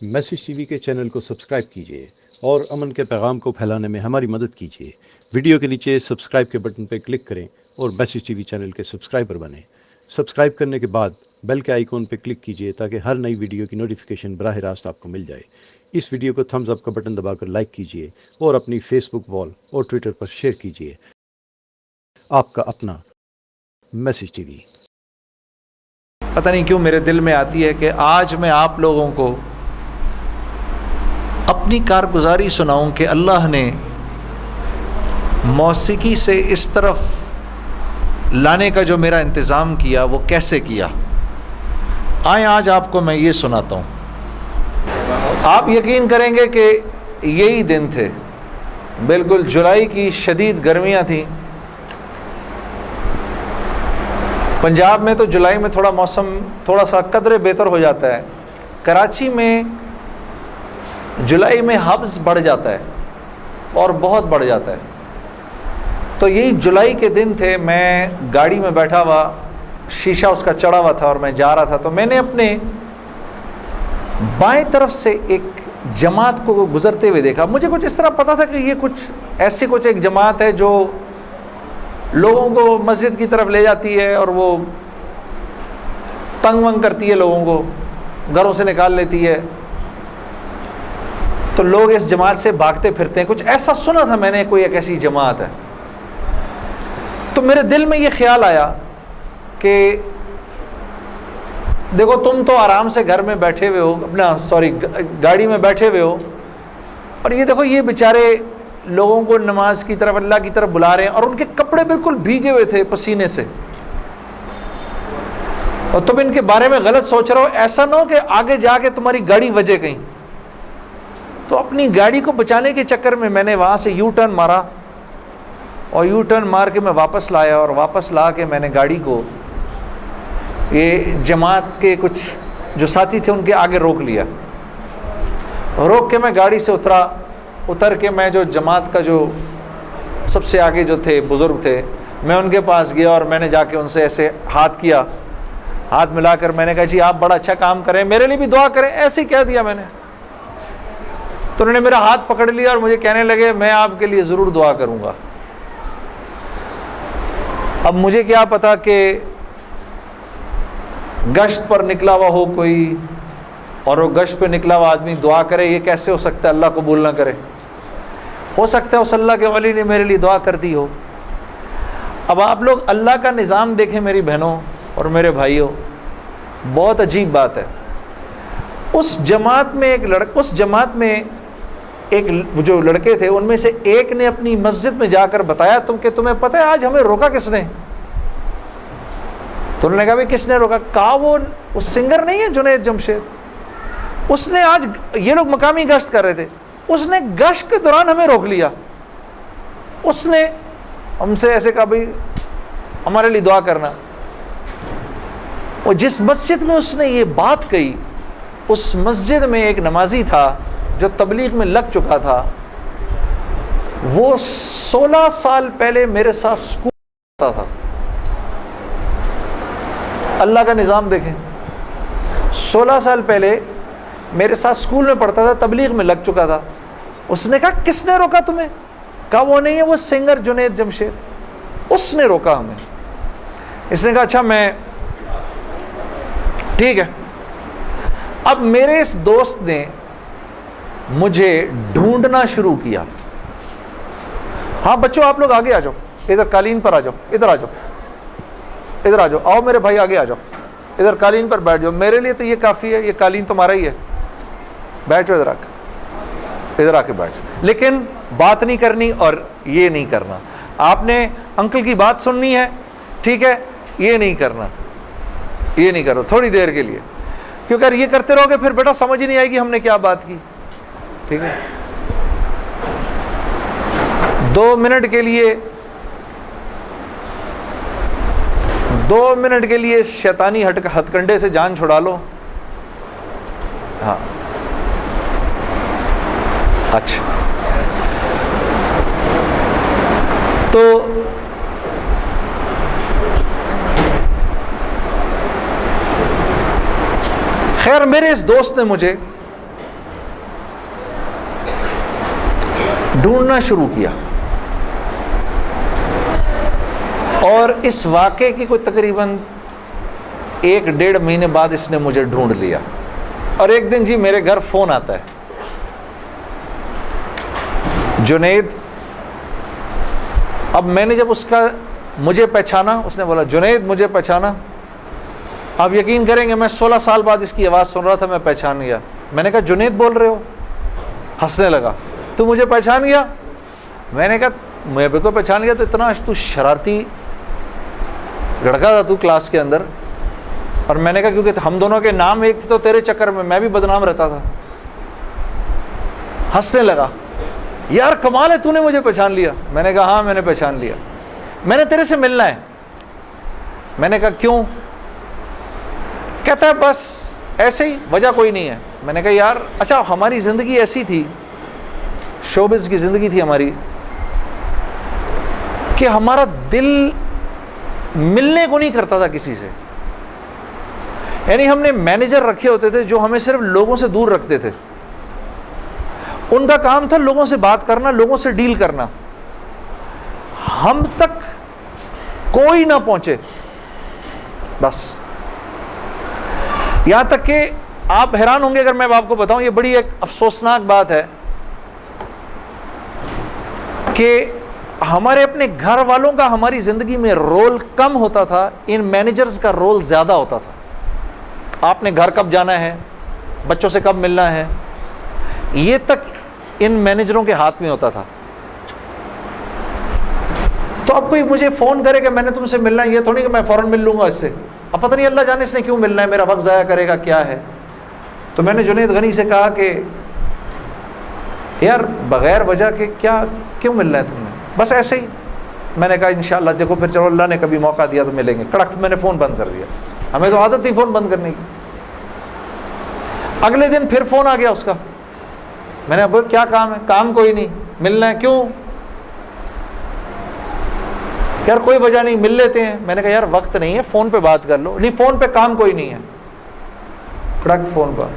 Message T V کے channel کو subscribe کیجیے اور امن کے پیغام کو پھیلانے میں ہماری مدد کیجیے۔ ویڈیو کے نیچے سبسکرائب کے بٹن پر کلک کریں اور میسج ٹی وی چینل کے سبسکرائبر بنیں۔ سبسکرائب کرنے کے بعد بیل کے آئیکن پر کلک کیجیے تاکہ ہر نئی ویڈیو کی نوٹیفیکیشن براہ راست آپ کو مل جائے۔ اس ویڈیو کو تھمز اپ کا بٹن دبا کر لائک کیجیے اور اپنی فیس بک وال اور ٹویٹر پر شیئر کیجیے۔ آپ کا اپنا میسج ٹی وی۔ پتہ نہیں کیوں میرے دل میں آتی ہے کہ آج میں آپ لوگوں کو اپنی کارگزاری سناؤں کہ اللہ نے موسیقی سے اس طرف لانے کا جو میرا انتظام کیا وہ کیسے کیا۔ آئیں آج آپ کو میں یہ سناتا ہوں۔ آپ یقین کریں گے کہ یہی دن تھے، بالکل جولائی کی شدید گرمیاں تھیں۔ پنجاب میں تو جولائی میں موسم تھوڑا سا قدرے بہتر ہو جاتا ہے، کراچی میں جولائی میں حبس بڑھ جاتا ہے اور بہت بڑھ جاتا ہے۔ تو یہی جولائی کے دن تھے، میں گاڑی میں بیٹھا ہوا، شیشہ اس کا چڑھا ہوا تھا اور میں جا رہا تھا، تو میں نے اپنے بائیں طرف سے ایک جماعت کو گزرتے ہوئے دیکھا۔ مجھے کچھ اس طرح پتا تھا کہ یہ کچھ ایک جماعت ہے جو لوگوں کو مسجد کی طرف لے جاتی ہے اور وہ تنگ ونگ کرتی ہے، لوگوں کو گھروں سے نکال لیتی ہے، تو لوگ اس جماعت سے بھاگتے پھرتے ہیں۔ کچھ ایسا سنا تھا میں نے، کوئی ایک ایسی جماعت ہے۔ تو میرے دل میں یہ خیال آیا کہ دیکھو تم تو آرام سے گھر میں بیٹھے ہوئے ہو، گاڑی میں بیٹھے ہوئے ہو، اور یہ دیکھو یہ بیچارے لوگوں کو نماز کی طرف، اللہ کی طرف بلا رہے ہیں، اور ان کے کپڑے بالکل بھیگے ہوئے تھے پسینے سے، اور تم ان کے بارے میں غلط سوچ رہے ہو، ایسا نہ ہو کہ آگے جا کے تمہاری گاڑی وجے کہیں۔ تو اپنی گاڑی کو بچانے کے چکر میں نے وہاں سے یو ٹرن مارا، اور یو ٹرن مار کے میں واپس لایا، اور واپس لا کے میں نے گاڑی کو یہ جماعت کے کچھ جو ساتھی تھے ان کے آگے روک لیا۔ روک کے میں گاڑی سے اتر کے میں جو جماعت کا جو سب سے آگے جو تھے بزرگ تھے، میں ان کے پاس گیا اور میں نے جا کے ان سے ایسے ہاتھ ملا کر میں نے کہا جی آپ بڑا اچھا کام کریں، میرے لیے بھی دعا کریں، ایسے ہی کہہ دیا میں نے۔ تو انہوں نے میرا ہاتھ پکڑ لیا اور مجھے کہنے لگے میں آپ کے لیے ضرور دعا کروں گا۔ اب مجھے کیا پتا کہ گشت پر نکلا ہوا ہو کوئی، اور وہ گشت پہ نکلا ہوا آدمی دعا کرے، یہ کیسے ہو سکتا ہے؟ اللہ قبول نہ کرے۔ ہو سکتا ہے اس اللہ کے ولی نے میرے لیے دعا کر دی ہو۔ اب آپ لوگ اللہ کا نظام دیکھیں میری بہنوں اور میرے بھائیوں، بہت عجیب بات ہے۔ اس جماعت میں ایک جو لڑکے تھے ان میں سے ایک نے اپنی مسجد میں جا کر بتایا کہ تمہیں پتہ ہے آج ہمیں روکا کس نے؟ تو انہوں نے کہا بھائی کس نے روکا؟ کہا وہ سنگر نہیں ہے جنید جمشید، اس نے آج، یہ لوگ مقامی گشت کر رہے تھے، اس نے گشت کے دوران ہمیں روک لیا، اس نے ہم سے ایسے کہا بھائی ہمارے لیے دعا کرنا۔ اور جس مسجد میں اس نے یہ بات کہی، اس مسجد میں ایک نمازی تھا جو تبلیغ میں لگ چکا تھا، وہ 16 سال پہلے میرے ساتھ اسکول پڑھتا تھا۔ اللہ کا نظام دیکھیں، 16 سال پہلے میرے ساتھ اسکول میں پڑھتا تھا، تبلیغ میں لگ چکا تھا۔ اس نے کہا کس نے روکا تمہیں؟ کہا وہ نہیں ہے، وہ سنگر جنید جمشید، اس نے روکا ہمیں۔ اس نے کہا اچھا میں ٹھیک ہے۔ اب میرے اس دوست نے مجھے ڈھونڈنا شروع کیا۔ ہاں بچوں آپ لوگ آگے آ جاؤ، ادھر قالین پر آ جاؤ، ادھر آ جاؤ، آؤ میرے بھائی آگے آ جاؤ، ادھر قالین پر بیٹھ جاؤ، میرے لیے تو یہ کافی ہے، یہ قالین تمہارا ہی ہے، بیٹھو ادھر آ کے بیٹھ جاؤ، لیکن بات نہیں کرنی اور یہ نہیں کرنا، آپ نے انکل کی بات سننی ہے، ٹھیک ہے، یہ نہیں کرو تھوڑی دیر کے لیے، کیونکہ اگر یہ کرتے رہو گے پھر بیٹا سمجھ ہی نہیں آئے گی ہم نے کیا بات کی، ٹھیک ہے۔ 2 منٹ کے لیے شیطانی ہتھ کنڈے سے جان چھڑا لو۔ ہاں اچھا، تو خیر میرے اس دوست نے مجھے ڈھونڈنا شروع کیا، اور اس واقعے کی کوئی تقریباً 1-1.5 مہینے بعد اس نے مجھے ڈھونڈ لیا. اور ایک دن جی میرے گھر فون آتا ہے، جنید. اب میں نے جب اس کا مجھے پہچانا، اس نے بولا جنید مجھے پہچانا. آپ یقین کریں گے میں 16 سال بعد اس کی آواز سن رہا تھا، میں پہچان گیا. میں نے کہا جنید بول رہے ہو؟ ہنسنے لگا. تو مجھے پہچان گیا؟ میں نے کہا میں بالکل پہچان گیا. تو اتنا تو شرارتی لڑکا تھا تو کلاس کے اندر. اور میں نے کہا کیونکہ ہم دونوں کے نام ایک تھے تو تیرے چکر میں بھی بدنام رہتا تھا. ہنسنے لگا. یار کمال ہے، تو نے مجھے پہچان لیا. میں نے کہا ہاں میں نے پہچان لیا، میں نے تیرے سے ملنا ہے. میں نے کہا کیوں؟ کہتا ہے بس ایسے ہی، وجہ کوئی نہیں ہے. میں نے کہا یار اچھا ہماری زندگی ایسی تھی، شوبز کی زندگی تھی ہماری، کہ ہمارا دل ملنے کو نہیں کرتا تھا کسی سے. یعنی ہم نے مینیجر رکھے ہوتے تھے جو ہمیں صرف لوگوں سے دور رکھتے تھے. ان کا کام تھا لوگوں سے بات کرنا، لوگوں سے ڈیل کرنا. ہم تک کوئی نہ پہنچے بس. یہاں تک کہ آپ حیران ہوں گے اگر میں آپ کو بتاؤں، یہ بڑی ایک افسوسناک بات ہے کہ ہمارے اپنے گھر والوں کا ہماری زندگی میں رول کم ہوتا تھا، ان مینیجرز کا رول زیادہ ہوتا تھا. آپ نے گھر کب جانا ہے، بچوں سے کب ملنا ہے، یہ تک ان مینیجروں کے ہاتھ میں ہوتا تھا. تو اب کوئی مجھے فون کرے کہ میں نے تم سے ملنا ہے، یہ تھوڑی کہ میں فوراً مل لوں گا اس سے. اب پتہ نہیں اللہ جانے اس نے کیوں ملنا ہے، میرا وقت ضائع کرے گا کیا ہے. تو میں نے جنید غنی سے کہا کہ یار بغیر وجہ کے کیوں ملنا ہے تم نے؟ بس ایسے ہی. میں نے کہا انشاءاللہ دیکھو پھر چلو اللہ نے کبھی موقع دیا تو ملیں گے. کڑک میں نے فون بند کر دیا. ہمیں تو عادت تھی فون بند کرنے کی. اگلے دن پھر فون آ گیا اس کا. میں نے بولا کیا کام ہے؟ کام کوئی نہیں، ملنا ہے. کیوں؟ یار کوئی وجہ نہیں، مل لیتے ہیں. میں نے کہا یار وقت نہیں ہے، فون پہ بات کر لو. نہیں فون پہ کام کوئی نہیں ہے. کڑک فون پر.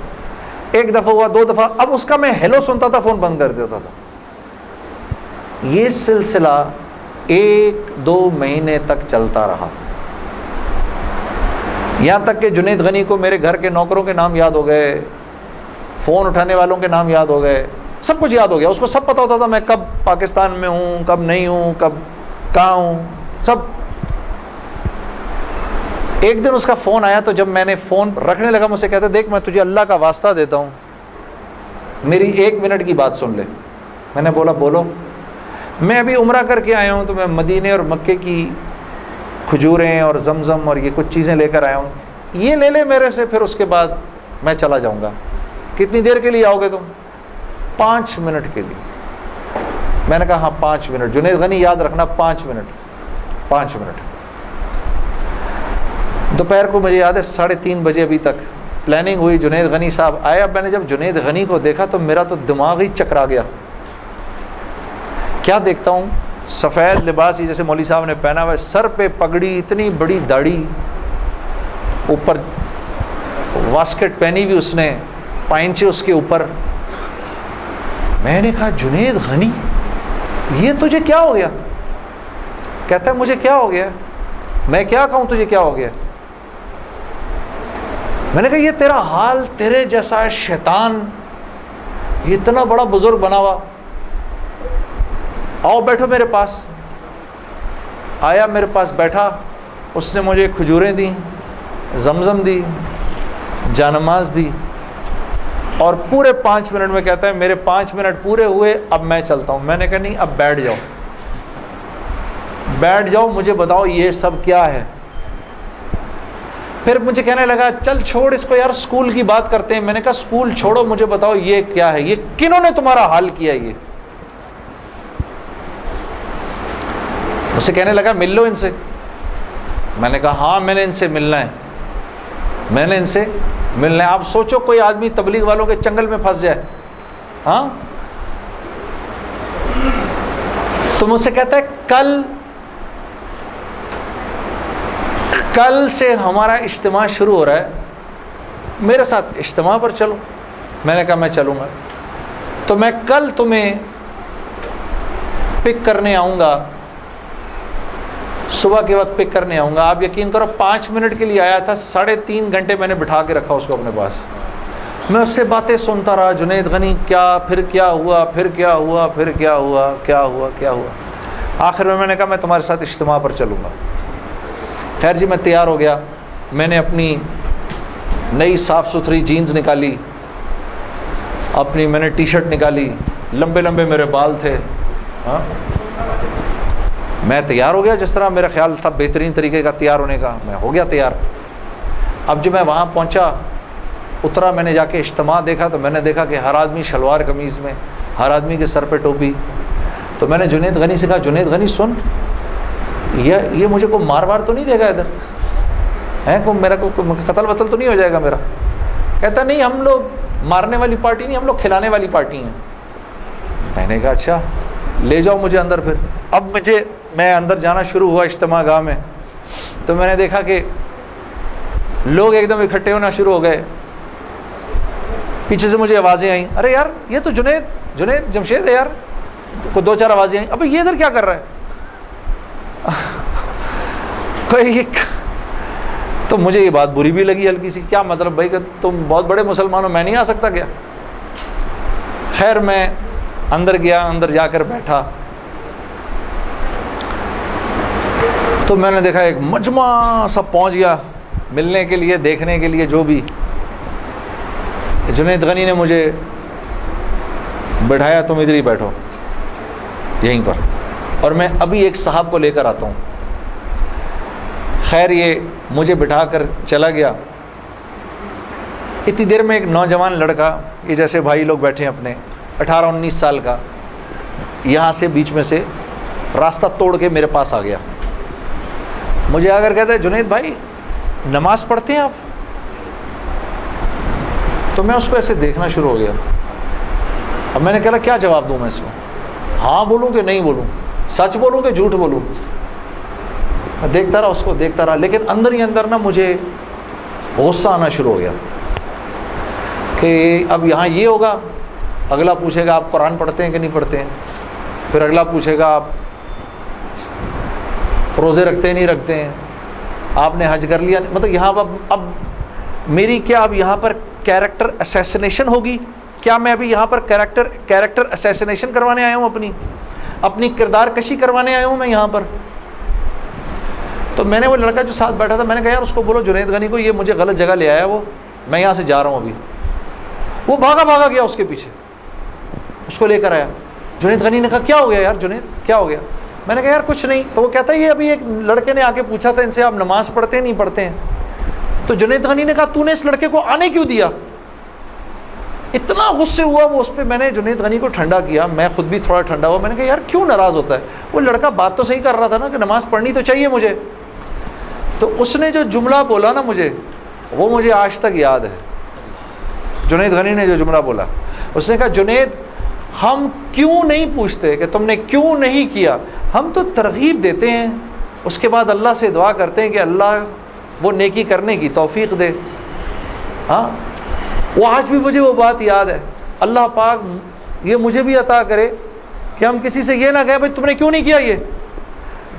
ایک دفعہ ہوا، 2 دفعہ. اب اس کا میں ہیلو سنتا تھا، فون بند کر دیتا تھا. یہ سلسلہ 1-2 مہینے تک چلتا رہا. یہاں تک کہ جنید غنی کو میرے گھر کے نوکروں کے نام یاد ہو گئے، فون اٹھانے والوں کے نام یاد ہو گئے، سب کچھ یاد ہو گیا. اس کو سب پتہ ہوتا تھا میں کب پاکستان میں ہوں، کب نہیں ہوں، کب کہاں ہوں، سب. ایک دن اس کا فون آیا تو جب میں نے فون رکھنے لگا مجھ سے کہتے دیکھ میں تجھے اللہ کا واسطہ دیتا ہوں، میری 1 منٹ کی بات سن لے. میں نے بولا بولو. میں ابھی عمرہ کر کے آیا ہوں تو میں مدینے اور مکے کی کھجوریں اور زمزم اور یہ کچھ چیزیں لے کر آیا ہوں، یہ لے لے میرے سے، پھر اس کے بعد میں چلا جاؤں گا. کتنی دیر کے لیے آؤ گے تم؟ 5 منٹ کے لیے. میں نے کہا ہاں 5 منٹ. جنید غنی یاد رکھنا 5 منٹ. 5 منٹ. دوپہر کو مجھے یاد ہے 3:30 بجے ابھی تک پلاننگ ہوئی. جنید غنی صاحب آئے. اب میں نے جب جنید غنی کو دیکھا تو میرا تو دماغ ہی چکرا گیا. کیا دیکھتا ہوں، سفید لباس جیسے مولوی صاحب نے پہنا ہوا ہے، سر پہ پگڑی، اتنی بڑی داڑھی، اوپر واسکٹ پہنی ہوئی اس نے، پائنچے اس کے اوپر. میں نے کہا جنید غنی یہ تجھے کیا ہو گیا؟ کہتا ہے مجھے کیا ہو گیا؟ میں کیا کہوں تجھے کیا ہو گیا؟ میں نے کہا یہ تیرا حال، تیرے جیسا شیطان یہ اتنا بڑا بزرگ بنا ہوا، آؤ بیٹھو میرے پاس. آیا میرے پاس بیٹھا. اس نے مجھے کھجوریں دیں، زمزم دی، جانماز دی، اور پورے 5 منٹ میں کہتا ہے میرے 5 منٹ پورے ہوئے، اب میں چلتا ہوں. میں نے کہا نہیں، اب بیٹھ جاؤ، بیٹھ جاؤ، مجھے بتاؤ یہ سب کیا ہے. پھر مجھے کہنے لگا چل چھوڑ اس کو یار، اسکول کی بات کرتے ہیں. میں نے کہا اسکول چھوڑو، مجھے بتاؤ یہ کیا ہے، یہ کنہوں نے تمہارا حال کیا؟ یہ مجھ سے کہنے لگا مل لو ان سے. میں نے کہا ہاں میں نے ان سے ملنا ہے، میں نے ان سے ملنا ہے. آپ سوچو کوئی آدمی تبلیغ والوں کے چنگل میں پھنس جائے. ہاں تو مجھ سے کہتا ہے کل سے ہمارا اجتماع شروع ہو رہا ہے، میرے ساتھ اجتماع پر چلو. میں نے کہا میں چلوں گا. تو میں کل تمہیں پک کرنے آؤں گا، صبح کے وقت پک کرنے آؤں گا، آپ یقین کرو 5 منٹ کے لیے آیا تھا، 3.5 گھنٹے میں نے بٹھا کے رکھا اس کو اپنے پاس، میں اس سے باتیں سنتا رہا، جنید غنی کیا، پھر کیا ہوا، پھر کیا ہوا، پھر کیا ہوا، کیا ہوا، کیا ہوا۔ آخر میں نے کہا میں تمہارے ساتھ اجتماع پر چلوں گا۔ خیر جی میں تیار ہو گیا، میں نے اپنی نئی صاف ستھری جینز نکالی، اپنی میں نے ٹی شرٹ نکالی، لمبے لمبے میرے بال تھے، ہاں میں تیار ہو گیا جس طرح میرا خیال تھا بہترین طریقے کا تیار ہونے کا، میں ہو گیا تیار۔ اب جب میں وہاں پہنچا، اترا، میں نے جا کے اجتماع دیکھا تو میں نے دیکھا کہ ہر آدمی شلوار قمیض میں، ہر آدمی کے سر پہ ٹوپی۔ تو میں نے جنید غنی سے کہا جنید غنی سن، یہ مجھے کو مار وار تو نہیں دے گا ادھر ہے، کو میرا کو قتل وتل تو نہیں ہو جائے گا میرا؟ کہتا نہیں ہم لوگ مارنے والی پارٹی نہیں، ہم لوگ کھلانے والی پارٹی ہیں۔ میں نے کہا اچھا لے جاؤ مجھے اندر۔ پھر اب میں اندر جانا شروع ہوا اجتماع گاہ میں، تو میں نے دیکھا کہ لوگ ایک دم اکٹھے ہونا شروع ہو گئے، پیچھے سے مجھے آوازیں آئیں، ارے یار یہ تو جنید جمشید ہے یار، کو 2-4 آوازیں آئیں، ابھی یہ ادھر کیا کر رہا ہے؟ تو مجھے یہ بات بری بھی لگی ہلکی سی، کیا مطلب بھائی کہ تم بہت بڑے مسلمان ہو، میں نہیں آ سکتا کیا؟ خیر میں اندر گیا، اندر جا کر بیٹھا تو میں نے دیکھا ایک مجمع سب پہنچ گیا ملنے کے لیے، دیکھنے کے لیے جو بھی۔ جنید غنی نے مجھے بٹھایا، تم ادھر ہی بیٹھو یہیں پر، اور میں ابھی ایک صاحب کو لے کر آتا ہوں۔ خیر یہ مجھے بٹھا کر چلا گیا۔ اتنی دیر میں ایک نوجوان لڑکا، یہ جیسے بھائی لوگ بیٹھے ہیں اپنے، 18-19 سال کا، یہاں سے بیچ میں سے راستہ توڑ کے میرے پاس آ گیا۔ مجھے آ کر کہتا ہے جنید بھائی نماز پڑھتے ہیں آپ؟ تو میں اس کو ایسے دیکھنا شروع ہو گیا۔ اب میں نے کہا کیا جواب دوں میں اس کو، ہاں بولوں کہ نہیں بولوں، سچ بولوں کہ جھوٹ بولوں؟ میں دیکھتا رہا اس کو، دیکھتا رہا، لیکن اندر ہی اندر نا مجھے غصہ آنا شروع ہو گیا کہ اب یہاں یہ ہوگا، اگلا پوچھے گا آپ قرآن پڑھتے ہیں کہ نہیں پڑھتے ہیں، پھر اگلا پوچھے گا آپ روزے رکھتے ہیں نہیں رکھتے ہیں، آپ نے حج کر لیا، مطلب یہاں اب میری کیا اب یہاں پر کیریکٹر اسیسنیشن ہوگی؟ کیا میں ابھی یہاں پر کیریکٹر اسیسنیشن کروانے آیا ہوں، اپنی کردار کشی کروانے آیا ہوں میں یہاں پر؟ تو میں نے وہ لڑکا جو ساتھ بیٹھا تھا، میں نے کہا یار اس کو بولو جنید غنی کو، یہ مجھے غلط جگہ لے آیا، میں یہاں سے جا رہا ہوں ابھی۔ وہ بھاگا گیا اس کے پیچھے، اس کو لے کر آیا۔ جنید غنی نے کہا کیا ہو گیا یار جنید، کیا ہو گیا؟ میں نے کہا یار کچھ نہیں۔ تو وہ کہتا ہے یہ ابھی ایک لڑکے نے آ کے پوچھا تھا ان سے آپ نماز پڑھتے ہیں نہیں پڑھتے ہیں؟ تو جنید غنی نے کہا تو نے اس لڑکے کو آنے کیوں دیا؟ اتنا غصے ہوا وہ اس پہ۔ میں نے جنید غنی کو ٹھنڈا کیا، میں خود بھی تھوڑا ٹھنڈا ہوا۔ میں نے کہا یار کیوں ناراض ہوتا ہے؟ وہ لڑکا بات تو صحیح کر رہا تھا نا کہ نماز پڑھنی تو چاہیے مجھے۔ تو اس نے جو جملہ بولا نا مجھے، وہ مجھے آج تک یاد ہے۔ جنید غنی نے جو جملہ بولا، اس نے کہا جنید ہم کیوں نہیں پوچھتے کہ تم نے کیوں نہیں کیا، ہم تو ترغیب دیتے ہیں، اس کے بعد اللہ سے دعا کرتے ہیں کہ اللہ وہ نیکی کرنے کی توفیق دے۔ ہاں وہ آج بھی مجھے وہ بات یاد ہے۔ اللہ پاک یہ مجھے بھی عطا کرے کہ ہم کسی سے یہ نہ کہیں بھائی تم نے کیوں نہیں کیا یہ،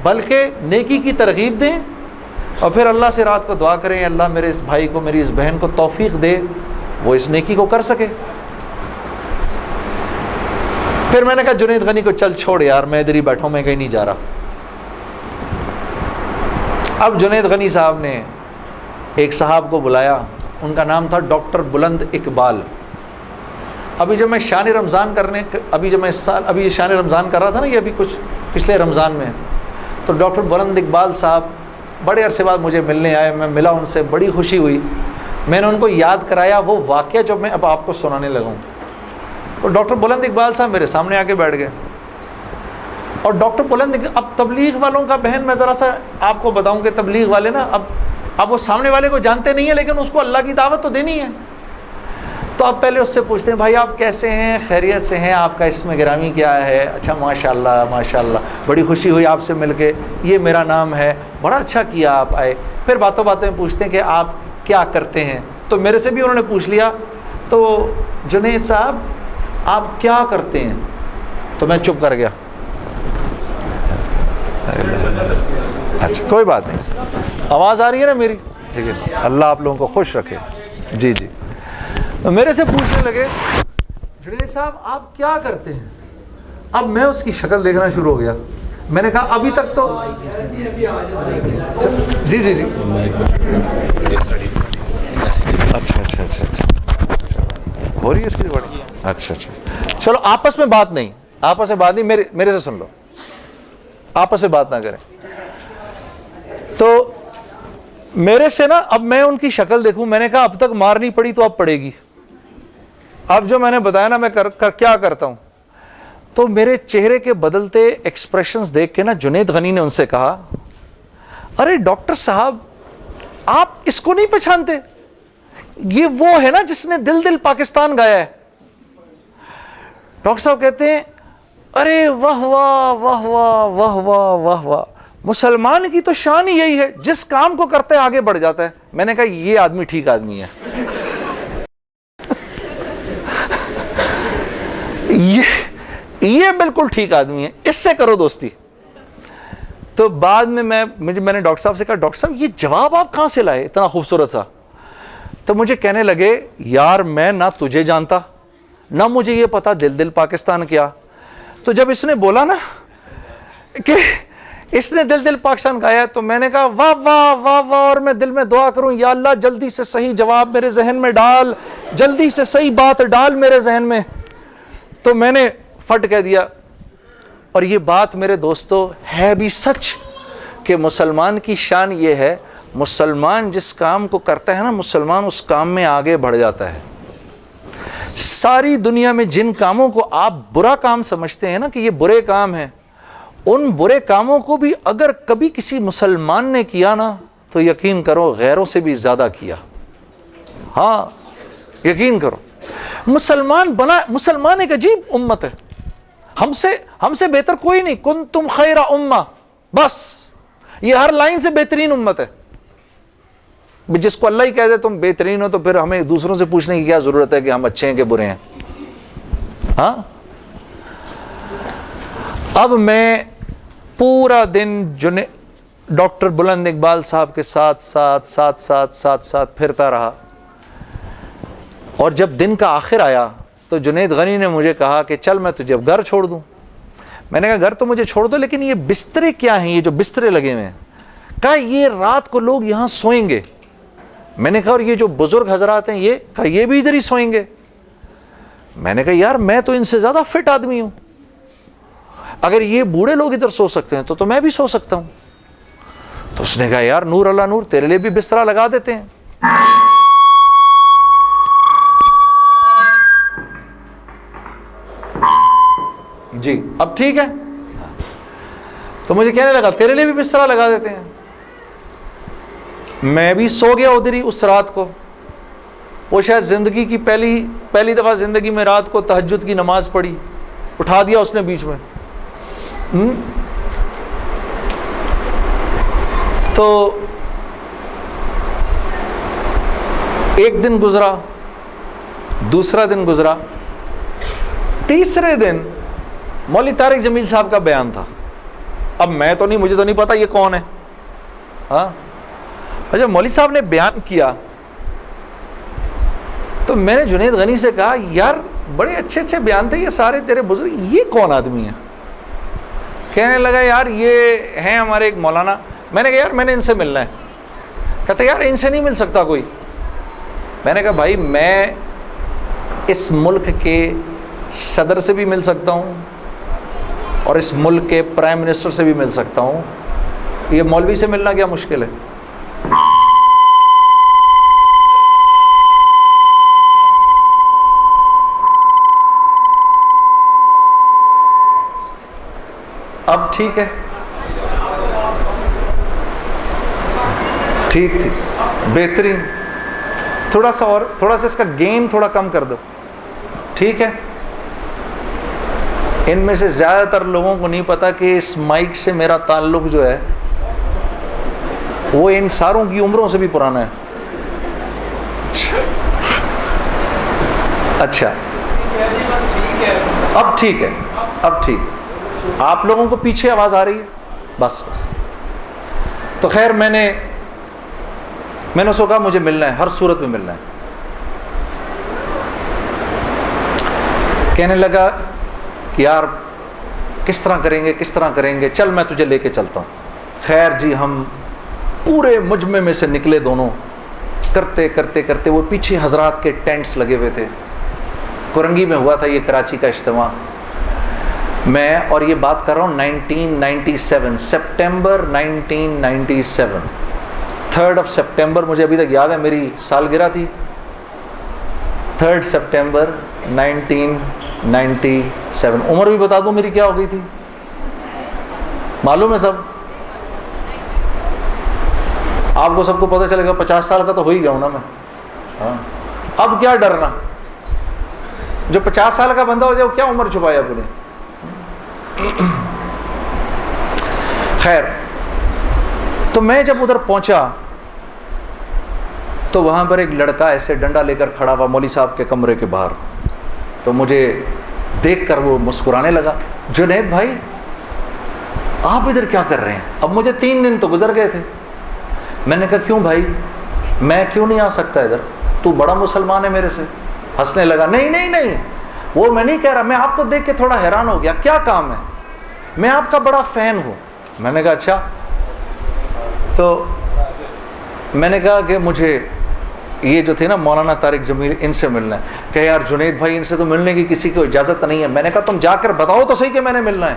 بلکہ نیکی کی ترغیب دیں اور پھر اللہ سے رات کو دعا کریں اللہ میرے اس بھائی کو، میری اس بہن کو توفیق دے وہ اس نیکی کو کر سکے۔ پھر میں نے کہا جنید غنی کو چل چھوڑ یار، میں ادھر ہی بیٹھا ہوں، میں کہیں نہیں جا رہا۔ اب جنید غنی صاحب نے ایک صاحب کو بلایا، ان کا نام تھا ڈاکٹر بلند اقبال۔ ابھی جب میں شان رمضان ابھی شان رمضان کر رہا تھا نا، یہ ابھی کچھ پچھلے رمضان میں، تو ڈاکٹر بلند اقبال صاحب بڑے عرصے بعد مجھے ملنے آئے، میں ملا ان سے، بڑی خوشی ہوئی۔ میں نے ان کو یاد کرایا وہ واقعہ جو میں اب آپ کو سنانے لگا ہوں۔ تو ڈاکٹر بلند اقبال صاحب میرے سامنے آ کے بیٹھ گئے، اور ڈاکٹر بلند اب تبلیغ والوں کا بہن میں ذرا سا آپ کو بتاؤں کہ تبلیغ والے نا اب وہ سامنے والے کو جانتے نہیں ہیں، لیکن اس کو اللہ کی دعوت تو دینی ہے۔ تو آپ پہلے اس سے پوچھتے ہیں بھائی آپ کیسے ہیں، خیریت سے ہیں، آپ کا اسم گرامی کیا ہے؟ اچھا ماشاءاللہ ماشاءاللہ، بڑی خوشی ہوئی آپ سے مل کے، یہ میرا نام ہے، بڑا اچھا کیا آپ آئے۔ پھر باتوں باتوں میں پوچھتے ہیں کہ آپ کیا کرتے ہیں، تو میرے سے بھی انہوں نے پوچھ لیا، تو جنید صاحب آپ کیا کرتے ہیں؟ تو میں چپ کر گیا۔ اچھا کوئی بات نہیں, آواز آ رہی ہے نا میری؟ ٹھیک ہے, اللہ آپ لوگوں کو خوش رکھے. جی جی, میرے سے پوچھنے لگے جنید صاحب آپ کیا کرتے ہیں؟ اب میں اس کی شکل دیکھنا شروع ہو گیا. میں نے کہا ابھی تک تو جی جی جی اچھا اچھا اچھا اچھا ہو رہی ہے اس کی ریکارڈنگ. اچھا اچھا چلو آپس میں بات نہیں, آپس میں بات نہیں, میرے سے سن لو, آپس میں بات نہ کریں. تو میرے سے نا اب میں ان کی شکل دیکھوں, میں نے کہا اب تک مار نہیں پڑی تو اب پڑے گی. اب جو میں نے بتایا نا میں کیا کرتا ہوں, تو میرے چہرے کے بدلتے ایکسپریشنز دیکھ کے نا جنید غنی نے ان سے کہا ارے ڈاکٹر صاحب آپ اس کو نہیں پہچانتے, یہ وہ ہے نا جس نے دل دل پاکستان گایا ہے. ڈاکٹر صاحب کہتے ہیں ارے واہ واہ واہ واہ واہ واہ واہ واہ, مسلمان کی تو شان ہی یہی ہے, جس کام کو کرتے ہے آگے بڑھ جاتا ہے. میں نے کہا یہ آدمی ٹھیک آدمی ہے, یہ بالکل ٹھیک آدمی ہے, اس سے کرو دوستی. تو بعد میں میں نے ڈاکٹر صاحب سے کہا ڈاکٹر صاحب یہ جواب آپ کہاں سے لائے اتنا خوبصورت سا؟ تو مجھے کہنے لگے یار میں نہ تجھے جانتا نہ مجھے یہ پتا دل دل پاکستان کیا. تو جب اس نے بولا نا کہ اس نے دل دل پاکستان گایا تو میں نے کہا واہ واہ واہ واہ, اور میں دل میں دعا کروں یا اللہ جلدی سے صحیح جواب میرے ذہن میں ڈال, جلدی سے صحیح بات ڈال میرے ذہن میں. تو میں نے فٹ کہہ دیا, اور یہ بات میرے دوستو ہے بھی سچ کہ مسلمان کی شان یہ ہے, مسلمان جس کام کو کرتا ہے نا مسلمان اس کام میں آگے بڑھ جاتا ہے. ساری دنیا میں جن کاموں کو آپ برا کام سمجھتے ہیں نا کہ یہ برے کام ہیں, ان برے کاموں کو بھی اگر کبھی کسی مسلمان نے کیا نا تو یقین کرو غیروں سے بھی زیادہ کیا. ہاں یقین کرو, مسلمان ایک عجیب امت ہے, ہم سے بہتر کوئی نہیں. کنتم خیر امہ, بس یہ ہر لائن سے بہترین امت ہے. جس کو اللہ ہی کہہ دے تم بہترین ہو تو پھر ہمیں دوسروں سے پوچھنے کی کیا ضرورت ہے کہ ہم اچھے ہیں کہ برے ہیں. ہاں اب میں پورا دن ڈاکٹر بلند اقبال صاحب کے ساتھ پھرتا رہا, اور جب دن کا آخر آیا تو جنید غنی نے مجھے کہا کہ چل میں تجھے اب گھر چھوڑ دوں. میں نے کہا گھر تو مجھے چھوڑ دو, لیکن یہ بسترے کیا ہیں, یہ جو بسترے لگے ہوئے ہیں؟ کہا یہ رات کو لوگ یہاں سوئیں گے. میں نے کہا اور یہ جو بزرگ حضرات ہیں یہ بھی ادھر ہی سوئیں گے. میں نے کہا یار میں تو ان سے زیادہ فٹ آدمی ہوں, اگر یہ بوڑھے لوگ ادھر سو سکتے ہیں تو میں بھی سو سکتا ہوں. تو اس نے کہا یار نور اللہ نور, تیرے لیے بھی بسترا لگا دیتے ہیں. جی اب ٹھیک ہے. تو مجھے کہنے لگا تیرے لیے بھی بسترا لگا دیتے ہیں. میں بھی سو گیا ادھر ہی اس رات کو. وہ شاید زندگی کی پہلی دفعہ زندگی میں رات کو تہجد کی نماز پڑھی, اٹھا دیا اس نے بیچ میں. تو ایک دن گزرا, دوسرا دن گزرا, تیسرے دن مولوی طارق جمیل صاحب کا بیان تھا. اب مجھے تو نہیں پتا یہ کون ہے. ہاں جب مولوی صاحب نے بیان کیا تو میں نے جنید غنی سے کہا یار بڑے اچھے اچھے بیان تھے یہ سارے تیرے بزرگ, یہ کون آدمی ہے؟ کہنے لگا یار یہ ہیں ہمارے ایک مولانا. میں نے کہا یار میں نے ان سے ملنا ہے. کہتا یار ان سے نہیں مل سکتا کوئی. میں نے کہا بھائی میں اس ملک کے صدر سے بھی مل سکتا ہوں اور اس ملک کے پرائم منسٹر سے بھی مل سکتا ہوں, یہ مولوی سے ملنا کیا مشکل ہے؟ اب ٹھیک ہے, ٹھیک بہترین. تھوڑا سا اس کا گین تھوڑا کم کر دو. ٹھیک ہے. ان میں سے زیادہ تر لوگوں کو نہیں پتا کہ اس مائک سے میرا تعلق جو ہے وہ ان ساروں کی عمروں سے بھی پرانا ہے. اچھا اب ٹھیک ہے. آپ لوگوں کو پیچھے آواز آ رہی ہے؟ بس بس. تو خیر میں نے اس کو کہا مجھے ملنا ہے، ہر صورت میں ملنا ہے. کہنے لگا کہ یار کس طرح کریں گے، چل میں تجھے لے کے چلتا ہوں. خیر جی ہم پورے مجمع میں سے نکلے دونوں، کرتے وہ پیچھے حضرات کے ٹینٹس لگے ہوئے تھے. کرنگی میں ہوا تھا یہ کراچی کا اجتماع. میں اور یہ بات کر رہا ہوں 1997 سپٹمبر 1997 3 سپٹمبر مجھے ابھی تک یاد ہے، میری سالگرہ تھی 3 سپٹمبر 1997. عمر بھی بتا دوں میری کیا ہو گئی تھی، معلوم ہے سب؟ آپ کو سب کو پتہ چلے گا 50 سال کا تو ہو ہی گیا ہوں نا میں. ہاں اب کیا ڈرنا، جو 50 سال کا بندہ ہو جائے وہ کیا عمر چھپایا اپنے. خیر تو میں جب ادھر پہنچا تو وہاں پر ایک لڑکا ایسے ڈنڈا لے کر کھڑا ہوا مولوی صاحب کے کمرے کے باہر. تو مجھے دیکھ کر وہ مسکرانے لگا، جنید بھائی آپ ادھر کیا کر رہے ہیں؟ اب مجھے 3 دن تو گزر گئے تھے. میں نے کہا کیوں بھائی، میں کیوں نہیں آ سکتا ادھر، تو بڑا مسلمان ہے میرے سے. ہنسنے لگا، نہیں وہ میں نہیں کہہ رہا، میں آپ کو دیکھ کے تھوڑا حیران ہو گیا، کیا کام ہے؟ میں آپ کا بڑا فین ہوں. میں نے کہا اچھا. تو میں نے کہا کہ مجھے یہ جو تھے نا مولانا طارق جمیل، ان سے ملنا ہے. کہ یار جنید بھائی ان سے تو ملنے کی کسی کو اجازت نہیں ہے. میں نے کہا تم جا کر بتاؤ تو صحیح کہ میں نے ملنا ہے.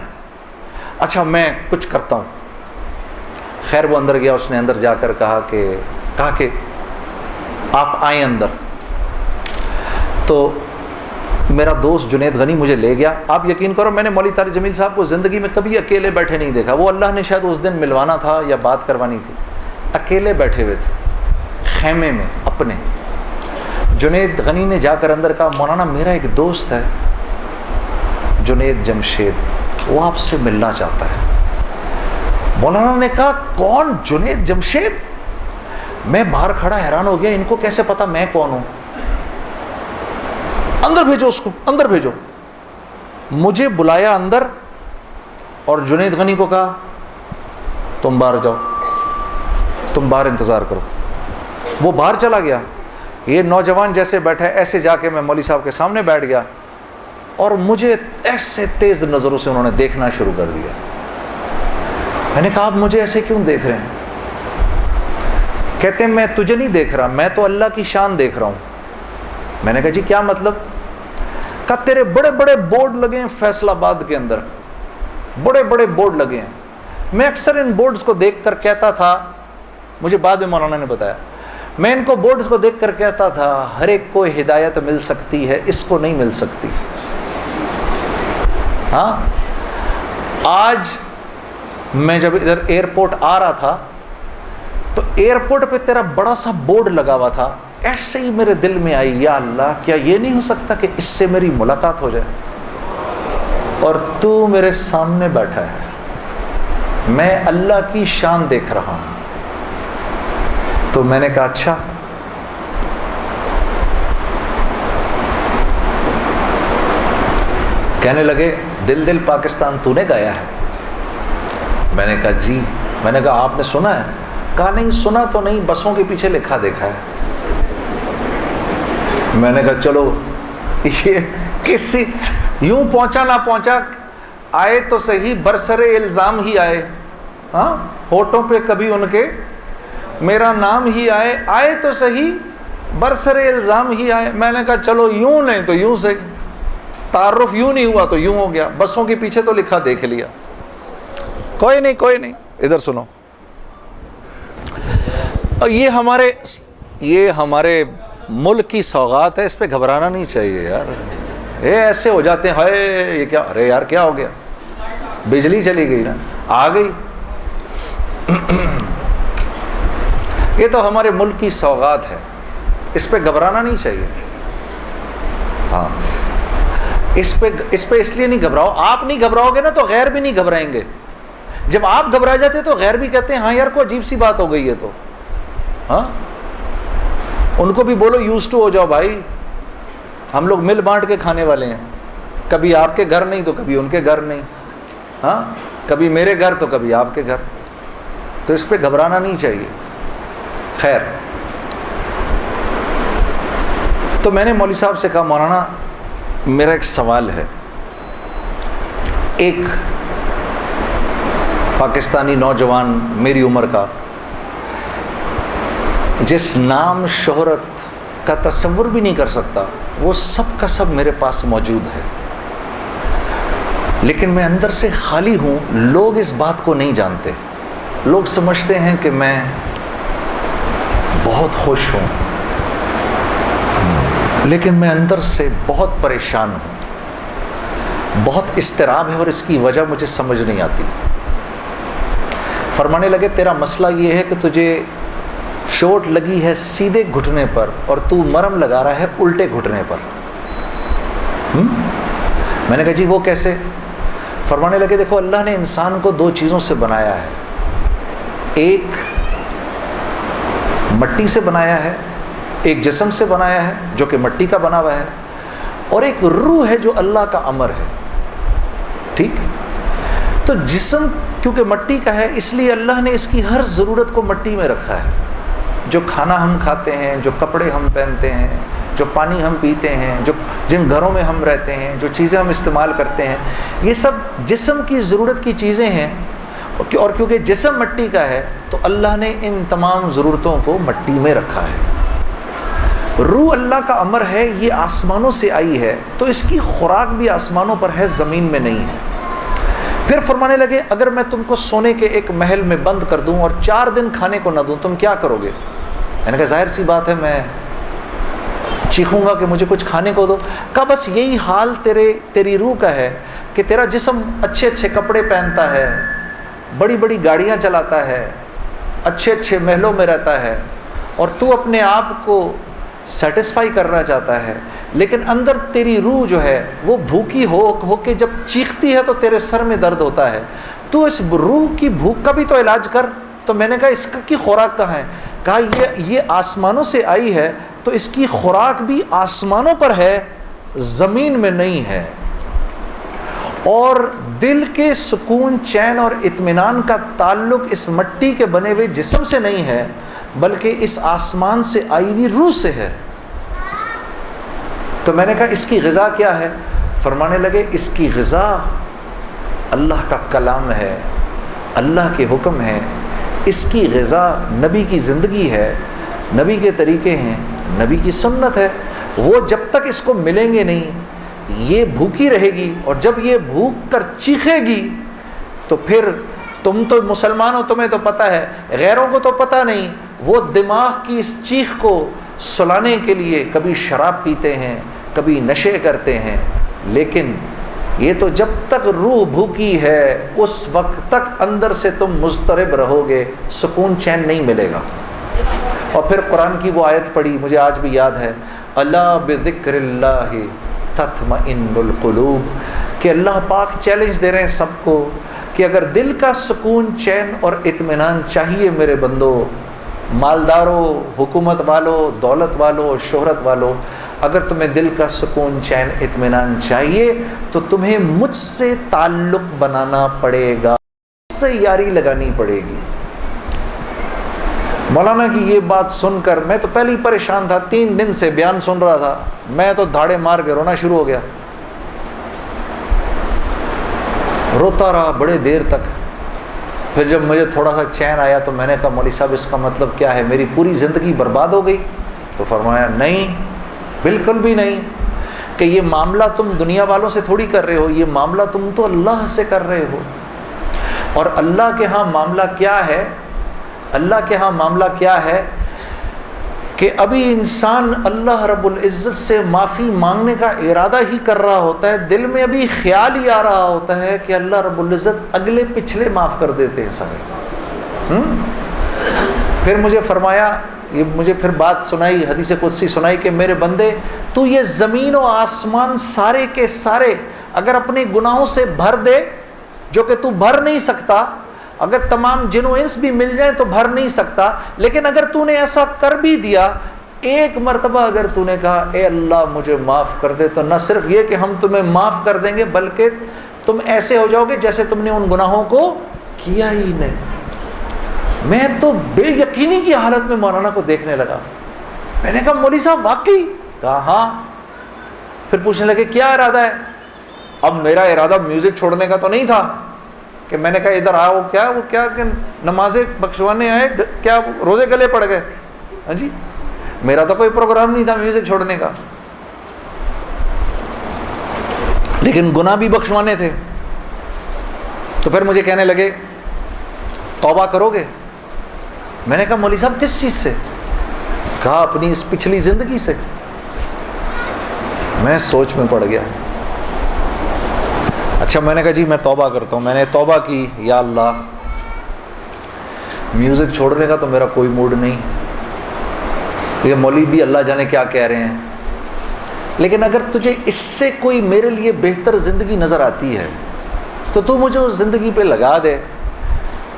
اچھا میں کچھ کرتا ہوں. خیر وہ اندر گیا، اس نے اندر جا کر کہا کہ آپ آئیں اندر. تو میرا دوست جنید غنی مجھے لے گیا. آپ یقین کرو میں نے مولوی طارق جمیل صاحب کو زندگی میں کبھی اکیلے بیٹھے نہیں دیکھا. وہ اللہ نے شاید اس دن ملوانا تھا یا بات کروانی تھی، اکیلے بیٹھے ہوئے تھے خیمے میں اپنے. جنید غنی نے جا کر اندر کہا مولانا میرا ایک دوست ہے جنید جمشید، وہ آپ سے ملنا چاہتا ہے. مولانا نے کہا کون؟ جنید جمشید؟ میں باہر کھڑا حیران ہو گیا، ان کو کیسے پتا میں کون ہوں؟ اندر بھیجو اس کو، اندر بھیجو. مجھے بلایا اندر اور جنید غنی کو کہا تم باہر جاؤ، تم باہر انتظار کرو. وہ باہر چلا گیا. یہ نوجوان جیسے بیٹھا ہے ایسے جا کے میں مولوی صاحب کے سامنے بیٹھ گیا اور مجھے ایسے تیز نظروں سے انہوں نے دیکھنا شروع کر دیا. میں نے کہا آپ مجھے ایسے کیوں دیکھ رہے ہیں؟ کہتے ہیں میں تجھے نہیں دیکھ رہا، میں تو اللہ کی شان دیکھ رہا ہوں. میں نے کہا جی کیا مطلب؟ کہا تیرے بڑے بڑے بورڈ لگے ہیں فیصل آباد کے اندر، بڑے بڑے بورڈ لگے ہیں. میں اکثر ان بورڈز کو دیکھ کر کہتا تھا، مجھے بعد میں مولانا نے بتایا، میں ان کو بورڈز کو دیکھ کر کہتا تھا ہر ایک کو ہدایت مل سکتی ہے، اس کو نہیں مل سکتی. ہاں آج میں جب ادھر ایئرپورٹ آ رہا تھا تو ایئرپورٹ پہ تیرا بڑا سا بورڈ لگا ہوا تھا. ایسے ہی میرے دل میں آئی یا اللہ کیا یہ نہیں ہو سکتا کہ اس سے میری ملاقات ہو جائے، اور تو میرے سامنے بیٹھا ہے، میں اللہ کی شان دیکھ رہا ہوں. تو میں نے کہا اچھا. کہنے لگے دل دل پاکستان تو نے گایا ہے. میں نے کہا جی. میں نے کہا آپ نے سنا ہے؟ کہا نہیں سنا تو نہیں، بسوں کے پیچھے لکھا دیکھا ہے. میں نے کہا چلو یہ کسی یوں پہنچا نہ پہنچا، آئے تو صحیح برسر الزام ہی آئے. ہاں ہوٹوں پہ کبھی ان کے میرا نام ہی آئے، آئے تو صحیح برسر الزام ہی آئے. میں نے کہا چلو یوں نہیں تو یوں سے، تعارف یوں نہیں ہوا تو یوں ہو گیا، بسوں کے پیچھے تو لکھا دیکھ لیا. کوئی نہیں. ادھر سنو، اور یہ ہمارے ملک کی سوغات ہے، اس پہ گھبرانا نہیں چاہیے یار. یہ ایسے ہو جاتے ہیں ہائے یہ کیا، ارے یار کیا ہو گیا، بجلی چلی گئی نا، آ گئی. یہ تو ہمارے ملک کی سوغات ہے، اس پہ گھبرانا نہیں چاہیے. ہاں اس پہ اس لیے نہیں گھبراؤ، آپ نہیں گھبراؤ گے نا تو غیر بھی نہیں گھبرائیں گے. جب آپ گھبرا جاتے تو غیر بھی کہتے ہیں ہاں یار کوئی عجیب سی بات ہو گئی ہے. تو ہاں ان کو بھی بولو یوز ٹو ہو جاؤ بھائی، ہم لوگ مل بانٹ کے کھانے والے ہیں، کبھی آپ کے گھر نہیں تو کبھی ان کے گھر نہیں. ہاں کبھی میرے گھر تو کبھی آپ کے گھر، تو اس پہ گھبرانا نہیں چاہیے۔ خیر، تو میں نے مولوی صاحب سے کہا مولانا میرا ایک سوال ہے، ایک پاکستانی نوجوان میری عمر کا جس نام شہرت کا تصور بھی نہیں کر سکتا، وہ سب کا سب میرے پاس موجود ہے، لیکن میں اندر سے خالی ہوں۔ لوگ اس بات کو نہیں جانتے، لوگ سمجھتے ہیں کہ میں بہت خوش ہوں، لیکن میں اندر سے بہت پریشان ہوں، بہت اضطراب ہے، اور اس کی وجہ مجھے سمجھ نہیں آتی۔ فرمانے لگے تیرا مسئلہ یہ ہے کہ تجھے چوٹ لگی ہے سیدھے گھٹنے پر اور تو مرہم لگا رہا ہے الٹے گھٹنے پر۔ میں نے کہا جی وہ کیسے؟ فرمانے لگے دیکھو اللہ نے انسان کو دو چیزوں سے بنایا ہے، ایک مٹی سے بنایا ہے، ایک جسم سے بنایا ہے جو کہ مٹی کا بنا ہوا ہے، اور ایک روح ہے جو اللہ کا امر ہے۔ ٹھیک؟ تو جسم کیونکہ مٹی کا ہے اس لیے اللہ نے اس کی ہر ضرورت کو مٹی میں رکھا ہے۔ جو کھانا ہم کھاتے ہیں، جو کپڑے ہم پہنتے ہیں، جو پانی ہم پیتے ہیں، جن گھروں میں ہم رہتے ہیں، جو چیزیں ہم استعمال کرتے ہیں، یہ سب جسم کی ضرورت کی چیزیں ہیں، اور کیونکہ جسم مٹی کا ہے تو اللہ نے ان تمام ضرورتوں کو مٹی میں رکھا ہے۔ روح اللہ کا امر ہے، یہ آسمانوں سے آئی ہے تو اس کی خوراک بھی آسمانوں پر ہے، زمین میں نہیں ہے۔ پھر فرمانے لگے اگر میں تم کو سونے کے ایک محل میں بند کر دوں اور 4 دن کھانے کو نہ دوں تم کیا کرو گے؟ میں نے کہا ظاہر سی بات ہے میں چیخوں گا کہ مجھے کچھ کھانے کو دو۔ کہا بس یہی حال تیری روح کا ہے کہ تیرا جسم اچھے اچھے کپڑے پہنتا ہے، بڑی بڑی گاڑیاں چلاتا ہے، اچھے اچھے محلوں میں رہتا ہے، اور تو اپنے آپ کو سیٹسفائی کرنا چاہتا ہے، لیکن اندر تیری روح جو ہے وہ بھوکی ہو کے جب چیختی ہے تو تیرے سر میں درد ہوتا ہے، تو اس روح کی بھوک کا بھی تو علاج کر۔ تو میں نے کہا اس کی خوراک کہاں ہے؟ کہا یہ آسمانوں سے آئی ہے تو اس کی خوراک بھی آسمانوں پر ہے، زمین میں نہیں ہے۔ اور دل کے سکون، چین اور اطمینان کا تعلق اس مٹی کے بنے ہوئے جسم سے نہیں ہے بلکہ اس آسمان سے آئی ہوئی روح سے ہے۔ تو میں نے کہا اس کی غذا کیا ہے؟ فرمانے لگے اس کی غذا اللہ کا کلام ہے، اللہ کے حکم ہے، اس کی غذا نبی کی زندگی ہے، نبی کے طریقے ہیں، نبی کی سنت ہے۔ وہ جب تک اس کو ملیں گے نہیں یہ بھوکی رہے گی، اور جب یہ بھوک کر چیخے گی تو پھر تم تو مسلمان ہو، تمہیں تو پتہ ہے، غیروں کو تو پتہ نہیں، وہ دماغ کی اس چیخ کو سلانے کے لیے کبھی شراب پیتے ہیں، کبھی نشے کرتے ہیں، لیکن یہ تو جب تک روح بھوکی ہے اس وقت تک اندر سے تم مضطرب رہو گے، سکون چین نہیں ملے گا۔ اور پھر قرآن کی وہ آیت پڑھی مجھے آج بھی یاد ہے، الا بذکر اللہ تطمئن القلوب، کہ اللہ پاک چیلنج دے رہے ہیں سب کو کہ اگر دل کا سکون، چین اور اطمینان چاہیے میرے بندو، مالداروں، حکومت والوں، دولت والوں، شہرت والوں، اگر تمہیں دل کا سکون، چین، اطمینان چاہیے تو تمہیں مجھ سے تعلق بنانا پڑے گا، مجھ سے یاری لگانی پڑے گی۔ مولانا کی یہ بات سن کر میں تو پہلے ہی پریشان تھا، 3 دن سے بیان سن رہا تھا، میں تو دھاڑے مار کے رونا شروع ہو گیا، روتا رہا بڑے دیر تک۔ پھر جب مجھے تھوڑا سا چین آیا تو میں نے کہا مولوی صاحب اس کا مطلب کیا ہے، میری پوری زندگی برباد ہو گئی؟ تو فرمایا نہیں، بالکل بھی نہیں، کہ یہ معاملہ تم دنیا والوں سے تھوڑی کر رہے ہو، یہ معاملہ تم تو اللہ سے کر رہے ہو۔ اور اللہ کے ہاں معاملہ کیا ہے؟ اللہ کے ہاں معاملہ کیا ہے کہ ابھی انسان اللہ رب العزت سے معافی مانگنے کا ارادہ ہی کر رہا ہوتا ہے، دل میں ابھی خیال ہی آ رہا ہوتا ہے کہ اللہ رب العزت اگلے پچھلے معاف کر دیتے ہیں سارے۔ پھر مجھے فرمایا، یہ مجھے پھر بات سنائی، حدیث قدسی سنائی کہ میرے بندے تو یہ زمین و آسمان سارے کے سارے اگر اپنے گناہوں سے بھر دے، جو کہ تو بھر نہیں سکتا، اگر تمام جن و انس بھی مل جائیں تو بھر نہیں سکتا، لیکن اگر تو نے ایسا کر بھی دیا، ایک مرتبہ اگر تو نے کہا اے اللہ مجھے معاف کر دے، تو نہ صرف یہ کہ ہم تمہیں معاف کر دیں گے بلکہ تم ایسے ہو جاؤ گے جیسے تم نے ان گناہوں کو کیا ہی نہیں. میں تو بے یقینی کی حالت میں مولانا کو دیکھنے لگا. میں نے کہا مولوی صاحب واقعی؟ کہا ہاں. پھر پوچھنے لگے کیا ارادہ ہے؟ اب میرا ارادہ میوزک چھوڑنے کا تو نہیں تھا کہ میں نے کہا ادھر آؤ. وہ کیا کہ نمازیں بخشوانے آئے کیا روزے گلے پڑ گئے؟ ہاں جی, میرا تو کوئی پروگرام نہیں تھا میوزک چھوڑنے کا, لیکن گناہ بھی بخشوانے تھے. تو پھر مجھے کہنے لگے توبہ کرو گے؟ میں نے کہا مولوی صاحب کس چیز سے؟ کہا اپنی اس پچھلی زندگی سے. میں سوچ میں پڑ گیا. اچھا, میں نے کہا جی میں توبہ کرتا ہوں. میں نے توبہ کی, یا اللہ میوزک چھوڑنے کا تو میرا کوئی موڈ نہیں, یہ مولوی بھی اللہ جانے کیا کہہ رہے ہیں, لیکن اگر تجھے اس سے کوئی میرے لیے بہتر زندگی نظر آتی ہے تو تو مجھے اس زندگی پہ لگا دے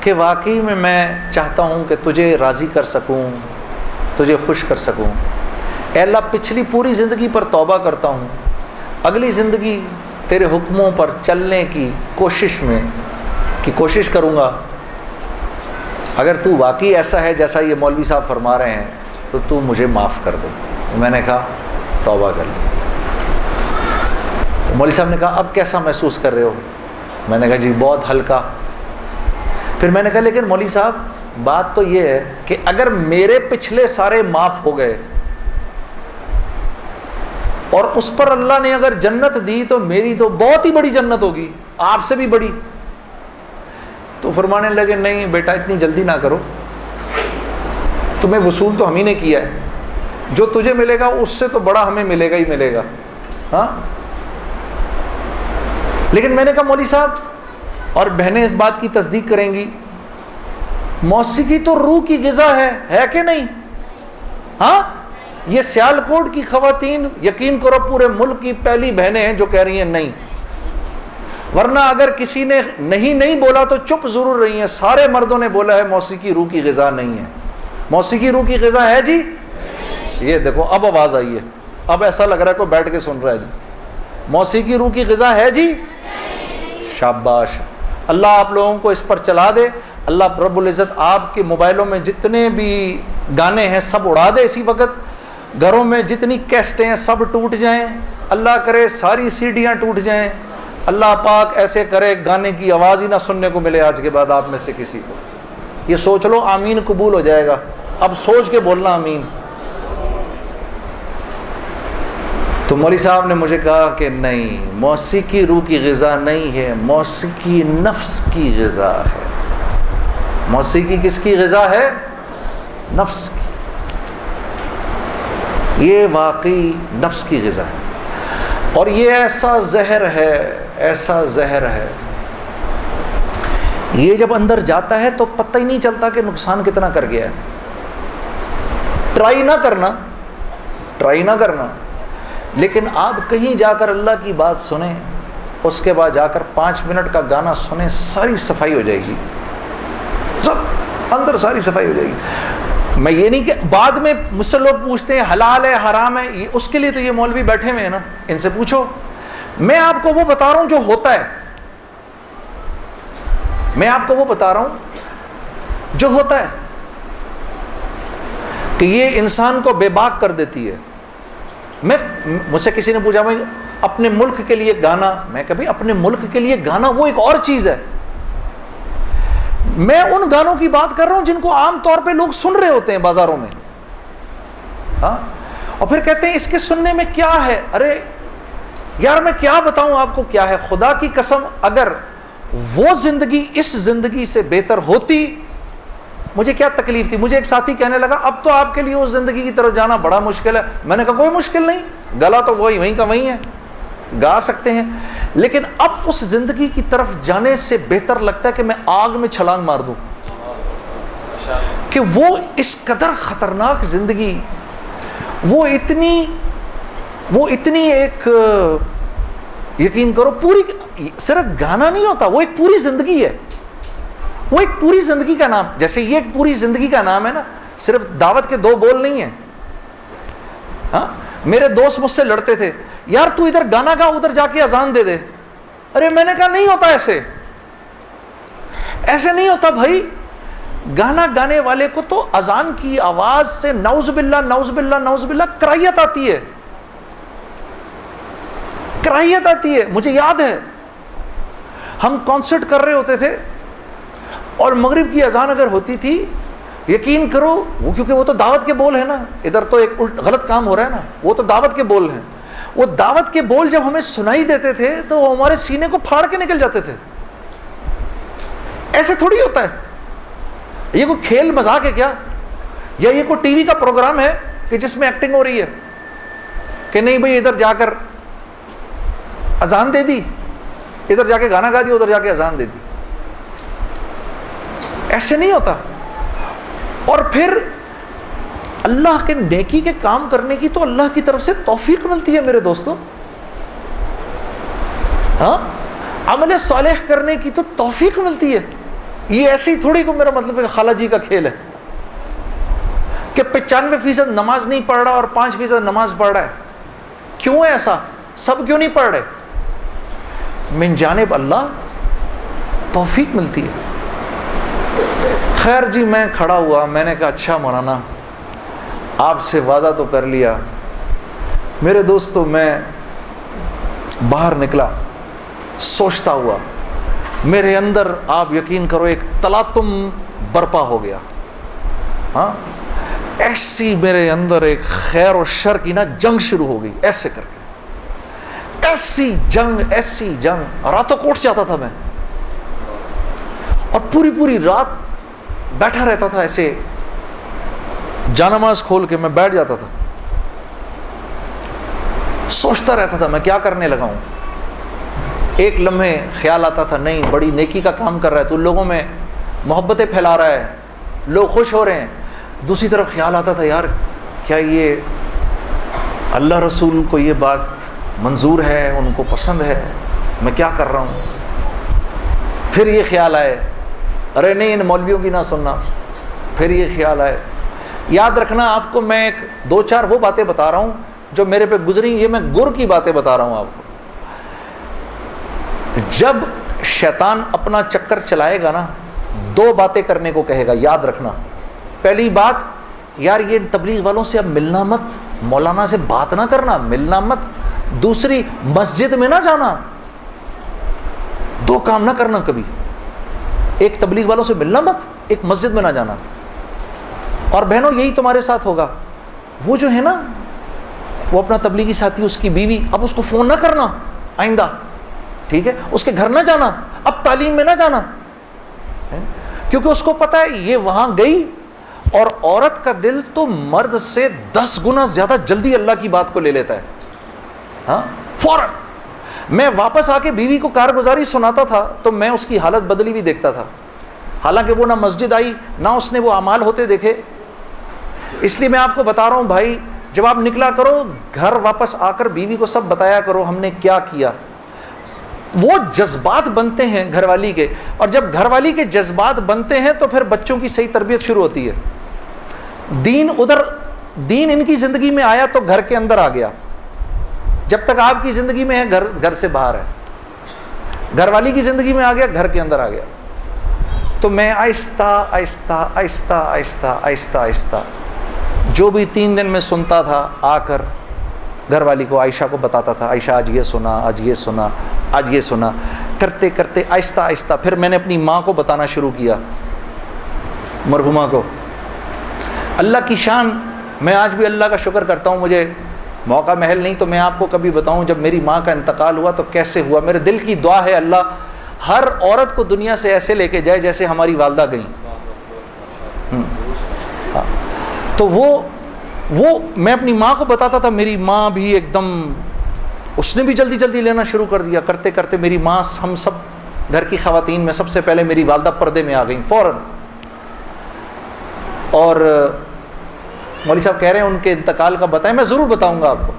کہ واقعی میں چاہتا ہوں کہ تجھے راضی کر سکوں, تجھے خوش کر سکوں. اے اللہ پچھلی پوری زندگی پر توبہ کرتا ہوں, اگلی زندگی تیرے حکموں پر چلنے کی کوشش کروں گا. اگر تو واقعی ایسا ہے جیسا یہ مولوی صاحب فرما رہے ہیں تو تو مجھے معاف کر دے. میں نے کہا توبہ کر لی. مولوی صاحب نے کہا اب کیسا محسوس کر رہے ہو؟ میں نے کہا جی بہت ہلکا. پھر میں نے کہا لیکن مولوی صاحب بات تو یہ ہے کہ اگر میرے پچھلے سارے معاف ہو گئے اور اس پر اللہ نے اگر جنت دی تو میری تو بہت ہی بڑی جنت ہوگی, آپ سے بھی بڑی. تو فرمانے لگے نہیں بیٹا اتنی جلدی نہ کرو, تمہیں وصول تو ہم ہی نے کیا ہے, جو تجھے ملے گا اس سے تو بڑا ہمیں ملے گا ہی ملے گا. ہاں, لیکن میں نے کہا مولوی صاحب, اور بہنیں اس بات کی تصدیق کریں گی, موسیقی تو روح کی غذا ہے کہ نہیں؟ ہاں, یہ سیالکوٹ کی خواتین یقین کرو پورے ملک کی پہلی بہنیں ہیں جو کہہ رہی ہیں نہیں, ورنہ اگر کسی نے نہیں بولا تو چپ ضرور رہی ہیں. سارے مردوں نے بولا ہے موسیقی روح کی غذا نہیں ہے. موسیقی روح کی غذا ہے جی. یہ دیکھو اب آواز آئی ہے, اب ایسا لگ رہا ہے کوئی بیٹھ کے سن رہا ہے جی. موسیقی روح کی غذا ہے جی. شاباش, اللہ آپ لوگوں کو اس پر چلا دے. اللہ رب العزت آپ کے موبائلوں میں جتنے بھی گانے ہیں سب اڑا دے اسی وقت. گھروں میں جتنی کیسٹیں ہیں سب ٹوٹ جائیں, اللہ کرے ساری سیڈیاں ٹوٹ جائیں. اللہ پاک ایسے کرے گانے کی آواز ہی نہ سننے کو ملے آج کے بعد آپ میں سے کسی کو. یہ سوچ لو, آمین قبول ہو جائے گا. اب سوچ کے بولنا آمین. تو مولوی صاحب نے مجھے کہا کہ نہیں, موسیقی روح کی غذا نہیں ہے, موسیقی نفس کی غذا ہے. موسیقی کس کی غذا ہے؟ نفس کی. یہ واقعی نفس کی غذا ہے, اور یہ ایسا زہر ہے, یہ جب اندر جاتا ہے تو پتہ ہی نہیں چلتا کہ نقصان کتنا کر گیا ہے. ٹرائی نہ کرنا, لیکن آپ کہیں جا کر اللہ کی بات سنیں, اس کے بعد جا کر 5 منٹ کا گانا سنیں, ساری صفائی ہو جائے گی, سب اندر ساری صفائی ہو جائے گی. میں یہ نہیں کہ بعد میں مجھ سے لوگ پوچھتے ہیں حلال ہے حرام ہے, اس کے لیے تو یہ مولوی بیٹھے ہوئے ہیں نا, ان سے پوچھو. میں آپ کو وہ بتا رہا ہوں جو ہوتا ہے, میں آپ کو وہ بتا رہا ہوں جو ہوتا ہے کہ یہ انسان کو بے باک کر دیتی ہے. مجھ سے کسی نے پوچھا میں اپنے ملک کے لیے گانا, میں کبھی اپنے ملک کے لیے گانا وہ ایک اور چیز ہے. میں ان گانوں کی بات کر رہا ہوں جن کو عام طور پہ لوگ سن رہے ہوتے ہیں بازاروں میں, ہاں, اور پھر کہتے ہیں اس کے سننے میں کیا ہے. ارے یار میں کیا بتاؤں آپ کو کیا ہے. خدا کی قسم اگر وہ زندگی اس زندگی سے بہتر ہوتی, مجھے کیا تکلیف تھی. مجھے ایک ساتھی کہنے لگا اب تو آپ کے لیے اس زندگی کی طرف جانا بڑا مشکل ہے. میں نے کہا کوئی مشکل نہیں, گلا تو وہیں کا وہیں ہے, گا سکتے ہیں, لیکن اب اس زندگی کی طرف جانے سے بہتر لگتا ہے کہ میں آگ میں چھلانگ مار دوں, کہ وہ اس قدر خطرناک زندگی, وہ اتنی ایک, یقین کرو پوری صرف گانا نہیں ہوتا, وہ ایک پوری زندگی ہے. وہ ایک پوری زندگی کا نام, جیسے یہ ایک پوری زندگی کا نام ہے نا, صرف دعوت کے 2 بول نہیں ہیں. ہاں, میرے دوست مجھ سے لڑتے تھے, یار تو ادھر گانا گا ادھر جا کے اذان دے دے. ارے میں نے کہا نہیں ہوتا ایسے، ایسے نہیں ہوتا بھائی. گانا گانے والے کو تو اذان کی آواز سے نعوذ باللہ نعوذ باللہ نعوذ باللہ کراہیت آتی ہے، کراہیت آتی ہے. مجھے یاد ہے ہم کانسرٹ کر رہے ہوتے تھے اور مغرب کی اذان اگر ہوتی تھی، یقین کرو وہ کیونکہ وہ تو دعوت کے بول ہیں نا، ادھر تو ایک غلط کام ہو رہا ہے نا، وہ تو دعوت کے بول ہیں. وہ دعوت کے بول جب ہمیں سنائی دیتے تھے تو وہ ہمارے سینے کو پھاڑ کے نکل جاتے تھے. ایسے تھوڑی ہوتا ہے، یہ کوئی کھیل مذاق ہے کیا؟ یا یہ کوئی ٹی وی کا پروگرام ہے کہ جس میں ایکٹنگ ہو رہی ہے کہ نہیں بھئی ادھر جا کر اذان دے دی، ادھر جا کے گانا گا دی، ادھر جا کے اذان دے دی. ایسے نہیں ہوتا. اور پھر اللہ کے نیکی کے کام کرنے کی تو اللہ کی طرف سے توفیق ملتی ہے میرے دوستوں. ہاں، عمل صالح کرنے کی تو توفیق ملتی ہے. یہ ایسی تھوڑی کو میرا مطلب ہے خالہ جی کا کھیل ہے کہ 95% نماز نہیں پڑھ رہا اور 5% نماز پڑھ رہا ہے. کیوں ہے ایسا؟ سب کیوں نہیں پڑھ رہے؟ من جانب اللہ توفیق ملتی ہے. خیر جی میں کھڑا ہوا، میں نے کہا اچھا مولانا آپ سے وعدہ تو کر لیا. میرے دوستو میں باہر نکلا سوچتا ہوا، میرے اندر آپ یقین کرو ایک تلاطم برپا ہو گیا. ہاں، ایسی میرے اندر ایک خیر و شر کی نا جنگ شروع ہو گئی، ایسے کر کے ایسی جنگ راتوں کو اٹھ جاتا تھا میں، اور پوری رات بیٹھا رہتا تھا ایسے، جانماز کھول کے میں بیٹھ جاتا تھا، سوچتا رہتا تھا میں کیا کرنے لگا ہوں. ایک لمحے خیال آتا تھا نہیں بڑی نیکی کا کام کر رہا ہے تو لوگوں میں محبتیں پھیلا رہا ہے، لوگ خوش ہو رہے ہیں. دوسری طرف خیال آتا تھا یار کیا یہ اللہ رسول کو یہ بات منظور ہے، ان کو پسند ہے، میں کیا کر رہا ہوں. پھر یہ خیال آئے ارے نہیں ان مولویوں کی نہ سننا. پھر یہ خیال آئے. یاد رکھنا آپ کو میں ایک 2-4 وہ باتیں بتا رہا ہوں جو میرے پہ گزری، یہ میں گر کی باتیں بتا رہا ہوں آپ کو. جب شیطان اپنا چکر چلائے گا نا 2 باتیں کرنے کو کہے گا، یاد رکھنا. پہلی بات یار یہ تبلیغ والوں سے اب ملنا مت، مولانا سے بات نہ کرنا، ملنا مت. دوسری مسجد میں نہ جانا. 2 کام نہ کرنا کبھی، ایک تبلیغ والوں سے ملنا مت، ایک مسجد میں نہ جانا. اور بہنوں یہی تمہارے ساتھ ہوگا. وہ جو ہے نا وہ اپنا تبلیغی ساتھی اس کی بیوی، اب اس کو فون نہ کرنا آئندہ، ٹھیک ہے، اس کے گھر نہ جانا، اب تعلیم میں نہ جانا، کیونکہ اس کو پتا ہے یہ وہاں گئی اور عورت کا دل تو مرد سے 10 گنا زیادہ جلدی اللہ کی بات کو لے لیتا ہے. ہاں فوراً. میں واپس آ کے بیوی کو کارگزاری سناتا تھا تو میں اس کی حالت بدلی ہوئی دیکھتا تھا، حالانکہ وہ نہ مسجد آئی نہ اس نے وہ اعمال ہوتے دیکھے. اس لیے میں آپ کو بتا رہا ہوں بھائی جب آپ نکلا کرو گھر واپس آ کر بیوی کو سب بتایا کرو ہم نے کیا کیا. وہ جذبات بنتے ہیں گھر والی کے، اور جب گھر والی کے جذبات بنتے ہیں تو پھر بچوں کی صحیح تربیت شروع ہوتی ہے. دین ان کی زندگی میں آیا تو گھر کے اندر آ گیا. جب تک آپ کی زندگی میں ہے گھر سے باہر ہے. گھر والی کی زندگی میں آ گیا، گھر کے اندر آ گیا. تو میں آہستہ آہستہ آہستہ آہستہ آہستہ آہستہ جو بھی 3 دن میں سنتا تھا آ کر گھر والی کو عائشہ کو بتاتا تھا، عائشہ آج یہ سنا، آج یہ سنا، آج یہ سنا. کرتے کرتے آہستہ آہستہ پھر میں نے اپنی ماں کو بتانا شروع کیا، مرحومہ کو. اللہ کی شان، میں آج بھی اللہ کا شکر کرتا ہوں، مجھے موقع محل نہیں تو میں آپ کو کبھی بتاؤں جب میری ماں کا انتقال ہوا تو کیسے ہوا. میرے دل کی دعا ہے اللہ ہر عورت کو دنیا سے ایسے لے کے جائے جیسے ہماری والدہ گئیں. تو وہ میں اپنی ماں کو بتاتا تھا، میری ماں بھی ایک دم اس نے بھی جلدی جلدی لینا شروع کر دیا. کرتے کرتے میری ماں، ہم سب گھر کی خواتین میں سب سے پہلے میری والدہ پردے میں آ گئیں فوراً. اور مولوی صاحب کہہ رہے ہیں ان کے انتقال کا بتائیں، میں ضرور بتاؤں گا آپ کو،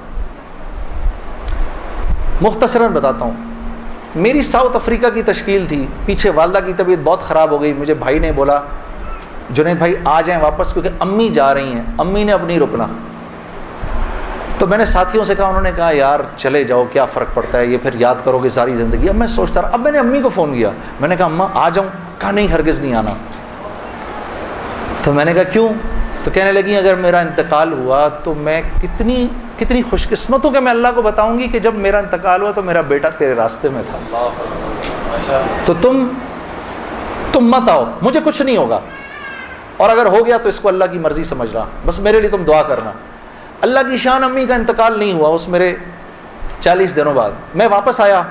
مختصراً بتاتا ہوں. میری ساؤتھ افریقہ کی تشکیل تھی، پیچھے والدہ کی طبیعت بہت خراب ہو گئی. مجھے بھائی نے بولا جنید بھائی آ جائیں واپس کیونکہ امی جا رہی ہیں، امی نے اب نہیں رکنا. تو میں نے ساتھیوں سے کہا, انہوں نے کہا یار چلے جاؤ, کیا فرق پڑتا ہے, یہ پھر یاد کرو گے ساری زندگی. اب میں سوچتا رہا, اب میں نے امی کو فون کیا, میں نے کہا اماں آ جاؤں, کہا نہیں ہرگز نہیں آنا. تو میں نے کہا کیوں؟ تو کہنے لگی اگر میرا انتقال ہوا تو میں کتنی خوش قسمت ہوں کہ میں اللہ کو بتاؤں گی کہ جب میرا انتقال ہوا تو میرا بیٹا تیرے راستے میں تھا, تو تم مت آؤ, مجھے کچھ نہیں ہوگا, اور اگر ہو گیا تو اس کو اللہ کی مرضی سمجھ رہا, بس میرے لیے تم دعا کرنا. اللہ کی شان, امی کا انتقال نہیں ہوا اس میرے 40 دنوں بعد. میں واپس آیا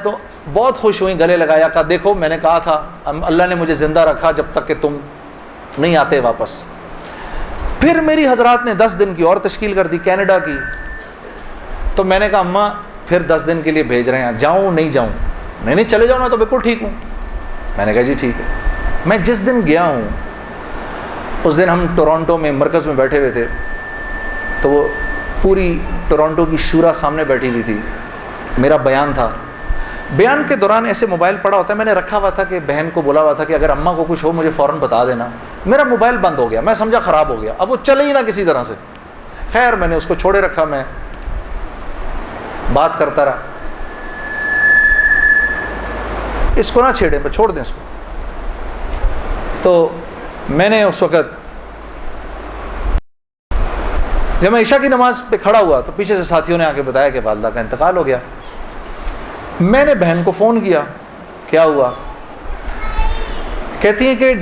تو بہت خوش ہوئی, گلے لگایا, کہا دیکھو میں نے کہا تھا اللہ نے مجھے زندہ رکھا جب تک کہ تم نہیں آتے واپس. پھر میری حضرات نے 10 دن کی اور تشکیل کر دی کینیڈا کی. تو میں نے کہا اماں پھر 10 دن کے لیے بھیج رہے ہیں, جاؤں نہیں جاؤں؟ نہیں چلے جاؤ, میں تو بالکل ٹھیک ہوں. میں نے کہا جی ٹھیک ہے. میں جس دن گیا ہوں اس دن ہم ٹورانٹو میں مرکز میں بیٹھے ہوئے تھے, تو وہ پوری ٹورانٹو کی شورا سامنے بیٹھی ہوئی تھی, میرا بیان تھا. بیان کے دوران ایسے موبائل پڑا ہوتا ہے, میں نے رکھا ہوا تھا کہ بہن کو بولا ہوا تھا کہ اگر اماں کو کچھ ہو مجھے فوراً بتا دینا. میرا موبائل بند ہو گیا, میں سمجھا خراب ہو گیا, اب وہ چلے ہی نہ کسی طرح سے. خیر میں نے اس کو چھوڑے رکھا, میں بات کرتا رہا. اس کو نہ چھیڑیں, پہ چھوڑ دیں اس کو. تو میں نے اس وقت جب میں عشاء کی نماز پہ کھڑا ہوا تو پیچھے سے ساتھیوں نے آ کے بتایا کہ والدہ کا انتقال ہو گیا. میں نے بہن کو فون کیا, کیا ہوا؟ کہتی ہے کہ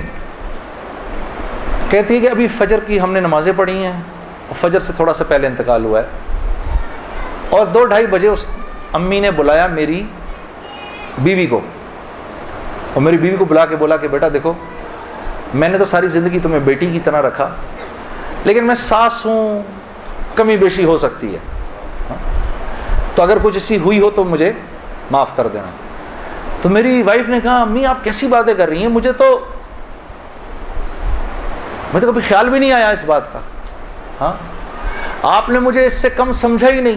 ابھی فجر کی ہم نے نمازیں پڑھی ہیں, اور فجر سے تھوڑا سا پہلے انتقال ہوا ہے, اور 2-2:30 بجے اس امی نے بلایا میری بیوی کو, اور میری بیوی کو بلا کے بولا کہ بیٹا دیکھو میں نے تو ساری زندگی تمہیں بیٹی کی طرح رکھا, لیکن میں ساس ہوں, کمی بیشی ہو سکتی ہے, تو اگر کچھ ایسی ہوئی ہو تو مجھے معاف کر دینا. تو میری وائف نے کہا امی آپ کیسی باتیں کر رہی ہیں, مجھے تو کبھی خیال بھی نہیں آیا اس بات کا. ہاں آپ نے مجھے اس سے کم سمجھا ہی نہیں.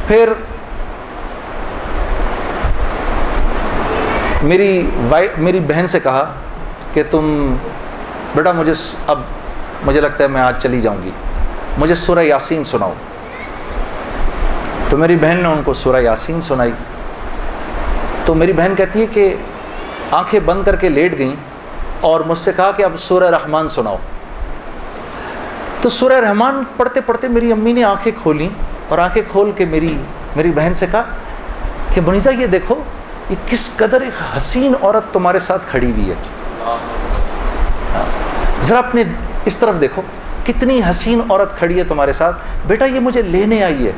پھر میری بہن سے کہا کہ تم بیٹا مجھے لگتا ہے میں آج چلی جاؤں گی, مجھے سورہ یاسین سناؤ. تو میری بہن نے ان کو سورہ یاسین سنائی. تو میری بہن کہتی ہے کہ آنکھیں بند کر کے لیٹ گئیں اور مجھ سے کہا کہ اب سورہ رحمان سناؤ. تو سورہ رحمان پڑھتے پڑھتے میری امی نے آنکھیں کھولیں, اور آنکھیں کھول کے میری بہن سے کہا کہ منیزہ یہ دیکھو یہ کس قدر ایک حسین عورت تمہارے ساتھ کھڑی ہوئی ہے, ذرا اپنے اس طرف دیکھو کتنی حسین عورت کھڑی ہے تمہارے ساتھ, بیٹا یہ مجھے لینے آئی ہے.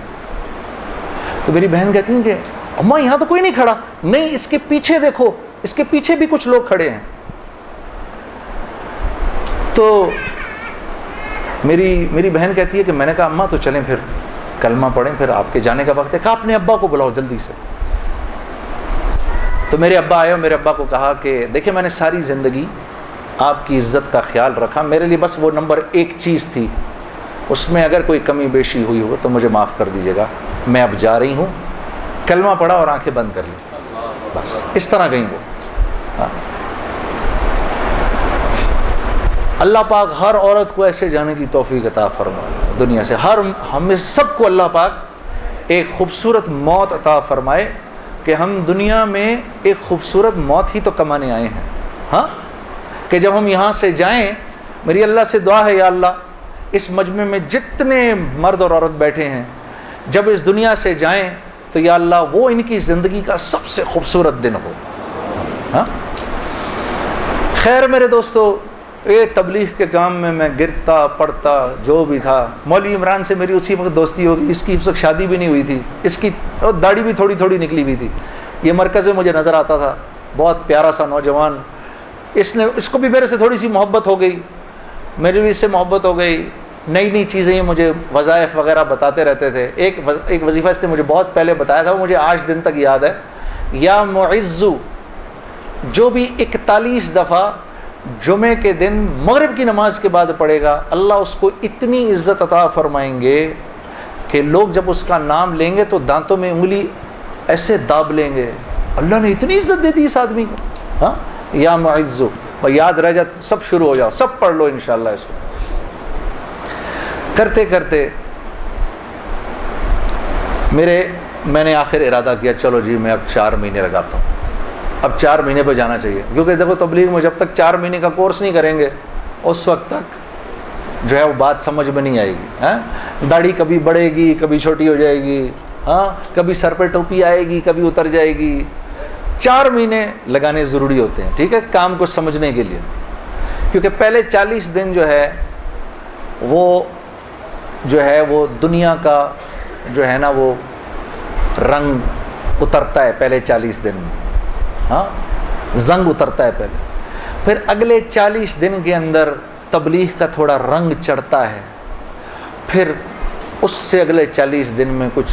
تو میری بہن کہتی ہیں کہ اماں یہاں تو کوئی نہیں کھڑا. نہیں, اس کے پیچھے دیکھو, اس کے پیچھے بھی کچھ لوگ کھڑے ہیں. تو میری بہن کہتی ہے کہ میں نے کہا اماں تو چلیں پھر کلمہ پڑھیں, پھر آپ کے جانے کا وقت ہے. کہا اپنے ابا کو بلاؤ جلدی سے. تو میرے ابا آئے اور میرے ابا کو کہا کہ دیکھیں میں نے ساری زندگی آپ کی عزت کا خیال رکھا, میرے لیے بس وہ نمبر 1 چیز تھی, اس میں اگر کوئی کمی بیشی ہوئی ہو تو مجھے معاف کر دیجیے گا. میں اب جا رہی ہوں. کلمہ پڑھا اور آنکھیں بند کر لی, بس اس طرح گئیں وہ. اللہ پاک ہر عورت کو ایسے جانے کی توفیق عطا فرمائے دنیا سے. ہمیں سب کو اللہ پاک ایک خوبصورت موت عطا فرمائے کہ ہم دنیا میں ایک خوبصورت موت ہی تو کمانے آئے ہیں. ہاں کہ جب ہم یہاں سے جائیں, میری اللہ سے دعا ہے یا اللہ اس مجمع میں جتنے مرد اور عورت بیٹھے ہیں جب اس دنیا سے جائیں تو یا اللہ وہ ان کی زندگی کا سب سے خوبصورت دن ہو. ہاں خیر میرے دوستو, یہ تبلیغ کے کام میں میں گرتا پڑتا جو بھی تھا. مولوی عمران سے میری اسی وقت دوستی ہوگی, اس کی اس وقت شادی بھی نہیں ہوئی تھی, اس کی داڑھی بھی تھوڑی تھوڑی نکلی ہوئی تھی. یہ مرکز میں مجھے نظر آتا تھا, بہت پیارا سا نوجوان. اس کو بھی میرے سے تھوڑی سی محبت ہو گئی, میری بھی اس سے محبت ہو گئی. نئی چیزیں یہ مجھے وظائف وغیرہ بتاتے رہتے تھے. ایک وظیفہ اس نے مجھے بہت پہلے بتایا تھا, وہ مجھے آج دن تک یاد ہے. یا معزو, جو بھی 41 دفعہ جمعے کے دن مغرب کی نماز کے بعد پڑھے گا, اللہ اس کو اتنی عزت عطا فرمائیں گے کہ لوگ جب اس کا نام لیں گے تو دانتوں میں انگلی ایسے داب لیں گے. اللہ نے اتنی عزت دے دی اس آدمی کو. ہاں یا معزو, یاد رہ جائے, سب شروع ہو جاؤ, سب پڑھ لو انشاءاللہ اس کو. کرتے کرتے میں نے آخر ارادہ کیا چلو جی میں اب 4 مہینے لگاتا ہوں، اب 4 مہینے پہ جانا چاہیے، کیونکہ دیکھو تبلیغ میں جب تک 4 مہینے کا کورس نہیں کریں گے اس وقت تک جو ہے وہ بات سمجھ میں نہیں آئے گی۔ داڑھی کبھی بڑھے گی، کبھی چھوٹی ہو جائے گی، کبھی سر پہ ٹوپی آئے گی، کبھی اتر جائے گی۔ 4 مہینے لگانے ضروری ہوتے ہیں، ٹھیک ہے، کام کو سمجھنے کے لیے، کیونکہ پہلے 40 دن جو ہے وہ دنیا کا جو ہے نا وہ رنگ اترتا ہے پہلے 40 دن میں، زنگ اترتا ہے پہلے، پھر اگلے 40 دن کے اندر تبلیغ کا تھوڑا رنگ چڑھتا ہے، پھر اس سے اگلے 40 دن میں کچھ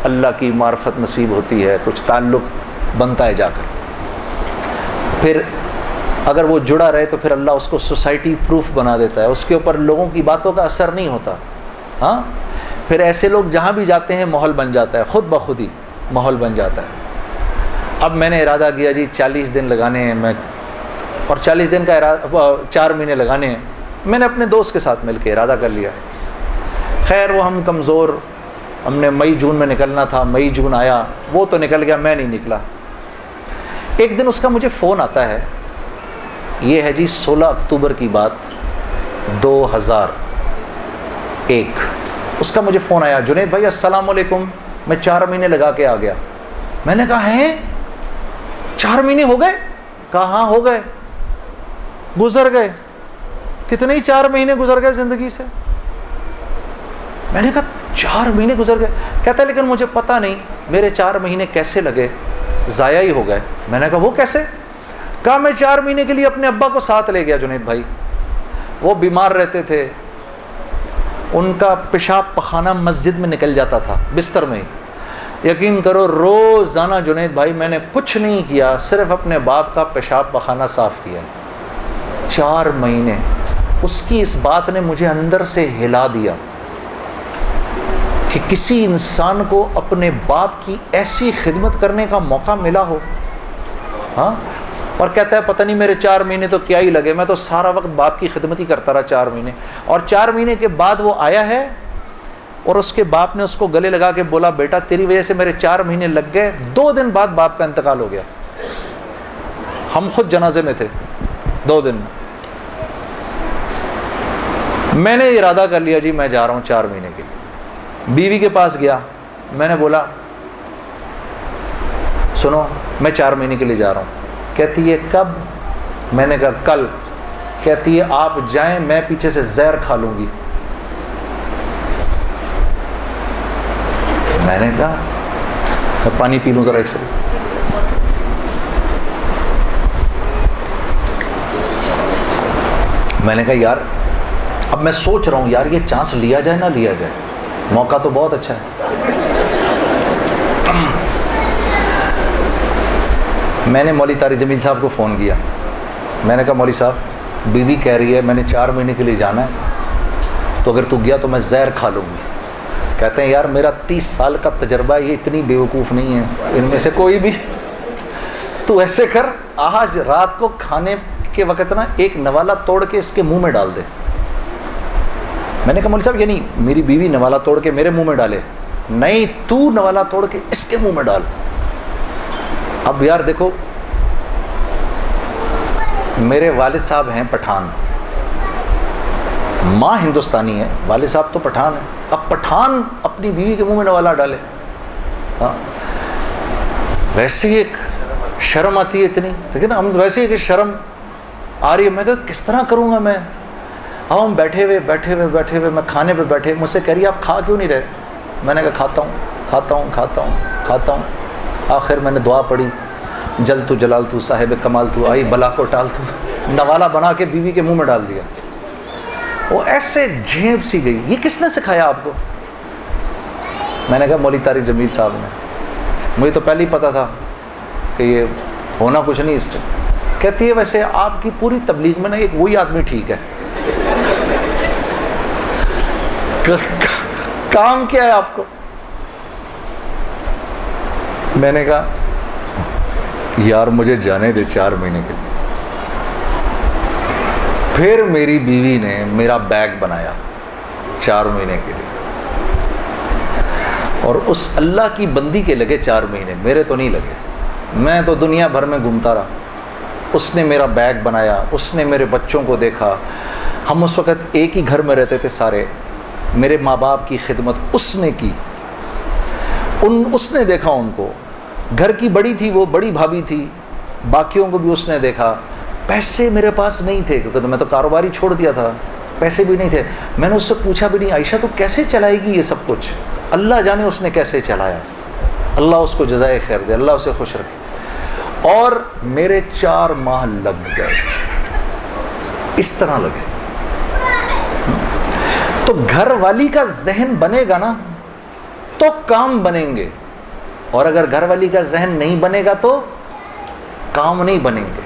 اللہ کی معرفت نصیب ہوتی ہے، کچھ تعلق بنتا ہے جا کر، پھر اگر وہ جڑا رہے تو پھر اللہ اس کو سوسائٹی پروف بنا دیتا ہے، اس کے اوپر لوگوں کی باتوں کا اثر نہیں ہوتا، پھر ایسے لوگ جہاں بھی جاتے ہیں ماحول بن جاتا ہے، خود بخود ہی ماحول بن جاتا ہے۔ اب میں نے ارادہ کیا جی 40 دن لگانے ہیں، اور 40 دن کا 4 مہینے لگانے ہیں، میں نے اپنے دوست کے ساتھ مل کے ارادہ کر لیا۔ خیر وہ ہم کمزور، ہم نے مئی جون میں نکلنا تھا، مئی جون آیا، وہ تو نکل گیا، میں نہیں نکلا۔ ایک دن اس کا مجھے فون آتا ہے، یہ ہے جی 16 اکتوبر کی بات 2001، اس کا مجھے فون آیا، جنید بھائی السلام علیکم، میں 4 مہینے لگا کے آ گیا۔ میں نے کہا ہیں 4 مہینے ہو گئے؟ کہا ہاں ہو گئے، گزر گئے، کتنے ہی 4 مہینے گزر گئے زندگی سے۔ میں نے کہا 4 مہینے گزر گئے؟ کہتا ہے لیکن مجھے پتہ نہیں میرے 4 مہینے کیسے لگے، ضائع ہی ہو گئے۔ میں نے کہا وہ کیسے؟ کہا میں 4 مہینے کے لیے اپنے ابا کو ساتھ لے گیا جنید بھائی، وہ بیمار رہتے تھے، ان کا پیشاب پخانہ مسجد میں نکل جاتا تھا بستر میں ہی، یقین کرو روزانہ جنید بھائی میں نے کچھ نہیں کیا، صرف اپنے باپ کا پیشاب پخانہ صاف کیا۔ 4 مہینے اس کی اس بات نے مجھے اندر سے ہلا دیا کہ کسی انسان کو اپنے باپ کی ایسی خدمت کرنے کا موقع ملا ہو، اور کہتا ہے پتہ نہیں میرے 4 مہینے تو کیا ہی لگے، میں تو سارا وقت باپ کی خدمت ہی کرتا رہا 4 مہینے۔ اور 4 مہینے کے بعد وہ آیا ہے اور اس کے باپ نے اس کو گلے لگا کے بولا بیٹا تیری وجہ سے میرے 4 مہینے لگ گئے۔ 2 دن بعد باپ کا انتقال ہو گیا، ہم خود جنازے میں تھے 2 دن۔ میں نے ارادہ کر لیا جی میں جا رہا ہوں 4 مہینے کے لیے۔ بیوی کے پاس گیا، میں نے بولا سنو میں 4 مہینے کے لیے جا رہا ہوں۔ کہتی ہے کب؟ میں نے کہا کل۔ کہتی ہے آپ جائیں میں پیچھے سے زہر کھا لوں گی۔ میں نے کہا میں پانی پی لوں ذرا ایک سیکنڈ۔ میں نے کہا یار اب میں سوچ رہا ہوں یار یہ چانس لیا جائے نہ لیا جائے، موقع تو بہت اچھا ہے۔ میں نے مولوی طارق جمیل صاحب کو فون کیا، میں نے کہا مولوی صاحب بیوی کہہ رہی ہے میں نے 4 مہینے کے لیے جانا ہے، تو اگر تو گیا تو میں زہر کھا لوں گی۔ کہتے ہیں یار میرا 30 سال کا تجربہ ہے، یہ اتنی بیوقوف نہیں ہے ان میں سے کوئی بھی، تو ایسے کر آج رات کو کھانے کے وقت نا ایک نوالا توڑ کے اس کے منہ میں ڈال دے۔ میں نے کہا مولوی صاحب یہ نہیں میری بیوی نوالا توڑ کے میرے منہ میں ڈالے، نہیں تو نوالا توڑ کے اس کے منہ میں ڈال۔ اب یار دیکھو میرے والد صاحب ہیں پٹھان، ماں ہندوستانی ہے، والد صاحب تو پٹھان ہیں، اب پٹھان اپنی بیوی کے منہ میں نوالا ڈالے، ویسے ہی ایک شرم آتی ہے اتنی، لیکن ہم ویسے ہی کہ شرم آ رہی ہے۔ میں کہا کس طرح کروں گا میں؟ اب ہم بیٹھے ہوئے میں کھانے پہ بیٹھے، مجھ سے کہہ رہی ہے آپ کھا کیوں نہیں رہے؟ میں نے کہا کھاتا ہوں۔ آخر میں نے دعا پڑھی جل تو جلال تو صاحب کمال تو آئی بلا کو ٹال تو، نوالا بنا کے بیوی کے منہ میں ڈال دیا۔ وہ ایسے جھیپ سی گئی، یہ کس نے سکھایا آپ کو؟ میں نے کہا مولوی طارق جمیل صاحب نے، مجھے تو پہلے ہی پتا تھا کہ یہ ہونا کچھ نہیں اس سے۔ کہتی ہے ویسے آپ کی پوری تبلیغ میں نا ایک وہی آدمی ٹھیک ہے، کام کیا ہے آپ کو؟ میں نے کہا یار مجھے جانے دے 4 مہینے کے لیے۔ پھر میری بیوی نے میرا بیگ بنایا 4 مہینے کے لیے. اور اس اللہ کی بندی کے لگے 4 مہینے, میرے تو نہیں لگے. میں تو دنیا بھر میں گھومتا رہا. اس نے میرا بیگ بنایا, اس نے میرے بچوں کو دیکھا. ہم اس وقت ایک ہی گھر میں رہتے تھے سارے. میرے ماں باپ کی خدمت اس نے کی, اس نے دیکھا ان کو. گھر کی بڑی تھی وہ, بڑی بھابھی تھی, باقیوں کو بھی اس نے دیکھا. پیسے میرے پاس نہیں تھے کیونکہ میں تو کاروبار ہی چھوڑ دیا تھا, پیسے بھی نہیں تھے. میں نے اس سے پوچھا بھی نہیں, عائشہ تو کیسے چلائے گی یہ سب کچھ؟ اللہ جانے اس نے کیسے چلایا. اللہ اس کو جزائے خیر دے, اللہ اسے خوش رکھے. اور میرے 4 ماہ لگ گئے, اس طرح لگے. تو گھر والی کا ذہن بنے گا نا تو کام بنیں گے, اور اگر گھر والی کا ذہن نہیں بنے گا تو کام نہیں بنیں گے,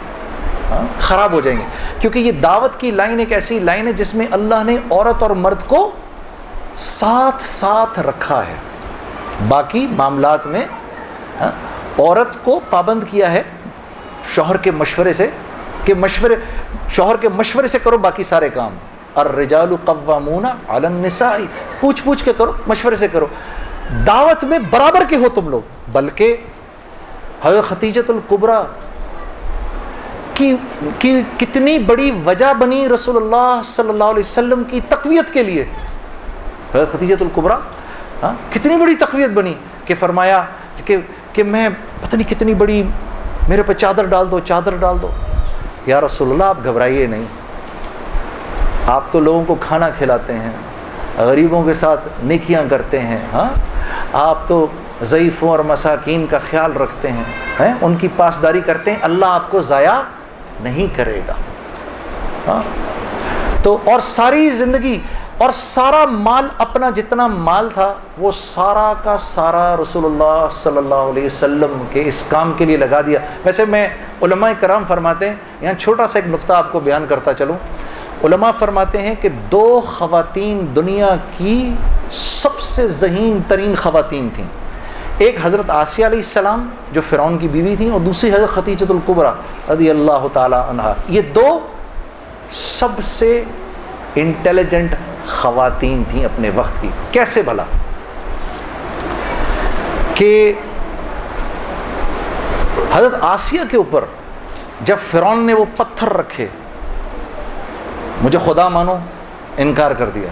خراب ہو جائیں گے. کیونکہ یہ دعوت کی لائن ایک ایسی لائن ہے جس میں اللہ نے عورت اور مرد کو ساتھ ساتھ رکھا ہے. باقی معاملات میں عورت کو پابند کیا ہے شوہر کے مشورے سے, کہ شوہر کے مشورے سے کرو باقی سارے کام. الرجال قوامون علی النساء, پوچھ کے کرو, مشورے سے کرو. دعوت میں برابر کے ہو تم لوگ. بلکہ حضرت خدیجۃ الکبریٰ کی کتنی بڑی وجہ بنی رسول اللہ صلی اللہ علیہ وسلم کی تقویت کے لیے. حضرت خدیجۃ الکبریٰ کتنی بڑی تقویت بنی کہ فرمایا کہ میں پتہ نہیں کتنی بڑی, میرے پہ چادر ڈال دو, چادر ڈال دو. یا رسول اللہ آپ گھبرائیے نہیں, آپ تو لوگوں کو کھانا کھلاتے ہیں, غریبوں کے ساتھ نیکیاں کرتے ہیں, آپ تو ضعیفوں اور مساکین کا خیال رکھتے ہیں, ان کی پاسداری کرتے ہیں, اللہ آپ کو ضائع نہیں کرے گا. تو اور ساری زندگی اور سارا مال, اپنا جتنا مال تھا وہ سارا کا سارا رسول اللہ صلی اللہ علیہ وسلم کے اس کام کے لیے لگا دیا. ویسے میں علماء کرام فرماتے ہیں, یہاں چھوٹا سا ایک نقطہ آپ کو بیان کرتا چلوں. علماء فرماتے ہیں کہ 2 خواتین دنیا کی سب سے ذہین ترین خواتین تھیں. ایک حضرت آسیہ علیہ السلام جو فرعون کی بیوی تھیں, اور دوسری حضرت خدیجۃ الکبریٰ رضی اللہ تعالی عنہا. یہ 2 سب سے انٹیلیجنٹ خواتین تھیں اپنے وقت کی. کیسے بھلا؟ کہ حضرت آسیہ کے اوپر جب فرعون نے وہ پتھر رکھے, مجھے خدا مانو, انکار کر دیا,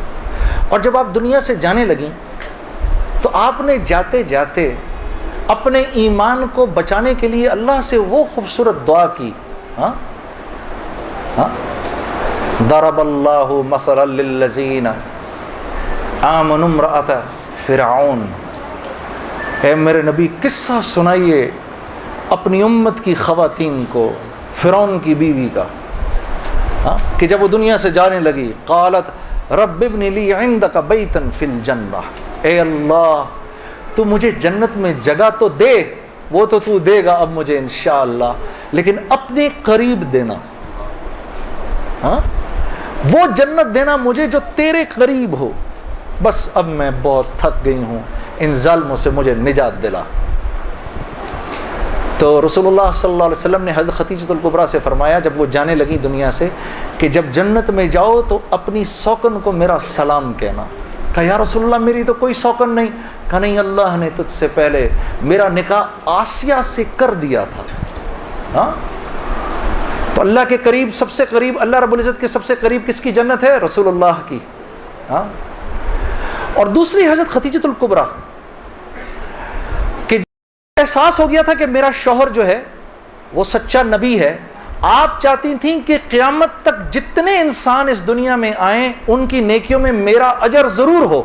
اور جب آپ دنیا سے جانے لگیں تو آپ نے جاتے جاتے اپنے ایمان کو بچانے کے لیے اللہ سے وہ خوبصورت دعا کی. ضرب اللہ مثلا للذین آمنوا امرأۃ فرعون. اے میرے نبی قصہ سنائیے اپنی امت کی خواتین کو فرعون کی بیوی کا, کہ جب وہ دنیا سے جانے لگی, قالت رب ابن لی عندک بیتا فی الجنہ, اے اللہ تو مجھے جنت میں جگہ تو دے, وہ تو دے گا اب مجھے انشاءاللہ, لیکن اپنے قریب دینا, وہ جنت دینا مجھے جو تیرے قریب ہو. بس اب میں بہت تھک گئی ہوں, ان ظالموں سے مجھے نجات دلا. تو رسول اللہ صلی اللہ علیہ وسلم نے حضرت خدیجۃ الکبریٰ سے فرمایا جب وہ جانے لگی دنیا سے, کہ جب جنت میں جاؤ تو اپنی سوکن کو میرا سلام کہنا. کہا یا رسول اللہ میری تو کوئی سوکن نہیں. کہا نہیں, اللہ نے تجھ سے پہلے میرا نکاح آسیہ سے کر دیا تھا. تو اللہ کے قریب, سب سے قریب, اللہ رب العزت کے سب سے قریب کس کی جنت ہے؟ رسول اللہ کی. اور دوسری حضرت خدیجۃ الکبریٰ, کہ احساس ہو گیا تھا کہ میرا شوہر جو ہے وہ سچا نبی ہے. آپ چاہتی تھیں کہ قیامت تک جتنے انسان اس دنیا میں آئیں ان کی نیکیوں میں میرا اجر ضرور ہو,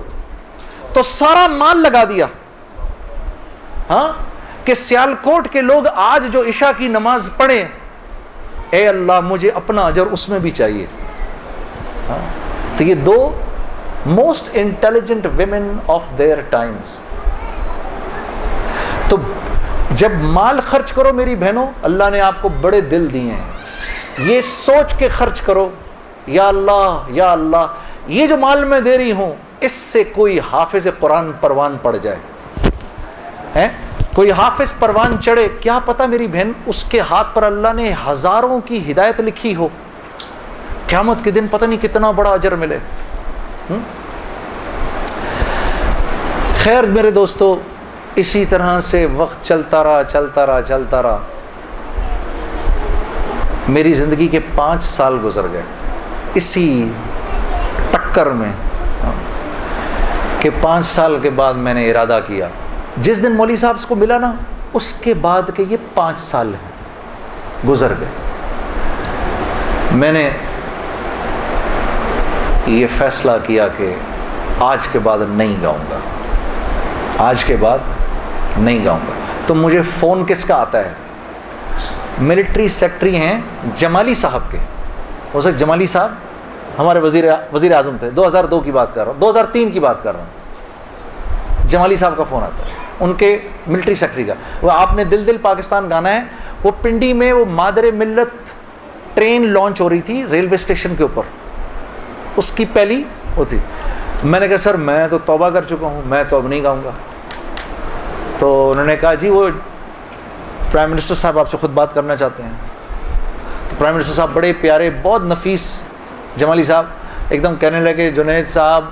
تو سارا مال لگا دیا کہ سیالکوٹ کے لوگ آج جو عشاء کی نماز پڑھیں, اے اللہ مجھے اپنا اجر اس میں بھی چاہیے. تو یہ 2 most intelligent women of their times. تو جب مال خرچ کرو میری بہنوں, اللہ نے آپ کو بڑے دل دیے ہیں, یہ سوچ کے خرچ کرو, یا اللہ یہ جو مال میں دے رہی ہوں اس سے کوئی حافظ قرآن پروان پڑ جائے, کوئی حافظ پروان چڑھے, کیا پتہ میری بہن اس کے ہاتھ پر اللہ نے ہزاروں کی ہدایت لکھی ہو, قیامت کے دن پتہ نہیں کتنا بڑا اجر ملے. خیر میرے دوستو، اسی طرح سے وقت چلتا رہا. میری زندگی کے 5 سال گزر گئے اسی ٹکر میں کہ 5 سال کے بعد میں نے ارادہ کیا. جس دن مولوی صاحب کو ملا نا، اس کے بعد کہ یہ 5 سال ہیں گزر گئے، میں نے یہ فیصلہ کیا کہ آج کے بعد نہیں گاؤں گا، آج کے بعد نہیں گاؤں گا. تو مجھے فون کس کا آتا ہے؟ ملٹری سیکٹری ہیں جمالی صاحب کے. ہو سکتا جمالی صاحب ہمارے وزیر اعظم تھے، 2002 کی بات کر رہا ہوں، 2003 کی بات کر رہا ہوں. جمالی صاحب کا فون آتا ہے، ان کے ملٹری سیکٹری کا. وہ آپ نے دل دل پاکستان گانا ہے، وہ پنڈی میں وہ مادر ملت ٹرین لانچ ہو رہی تھی ریلوے اسٹیشن کے اوپر، اس کی پہلی ہوتی. میں نے کہا سر میں تو توبہ کر چکا ہوں، میں تو اب نہیں گاؤں گا. تو انہوں نے کہا جی وہ پرائم منسٹر صاحب آپ سے خود بات کرنا چاہتے ہیں. تو پرائم منسٹر صاحب بڑے پیارے، بہت نفیس جمالی صاحب ایک دم کہنے لگے جنید صاحب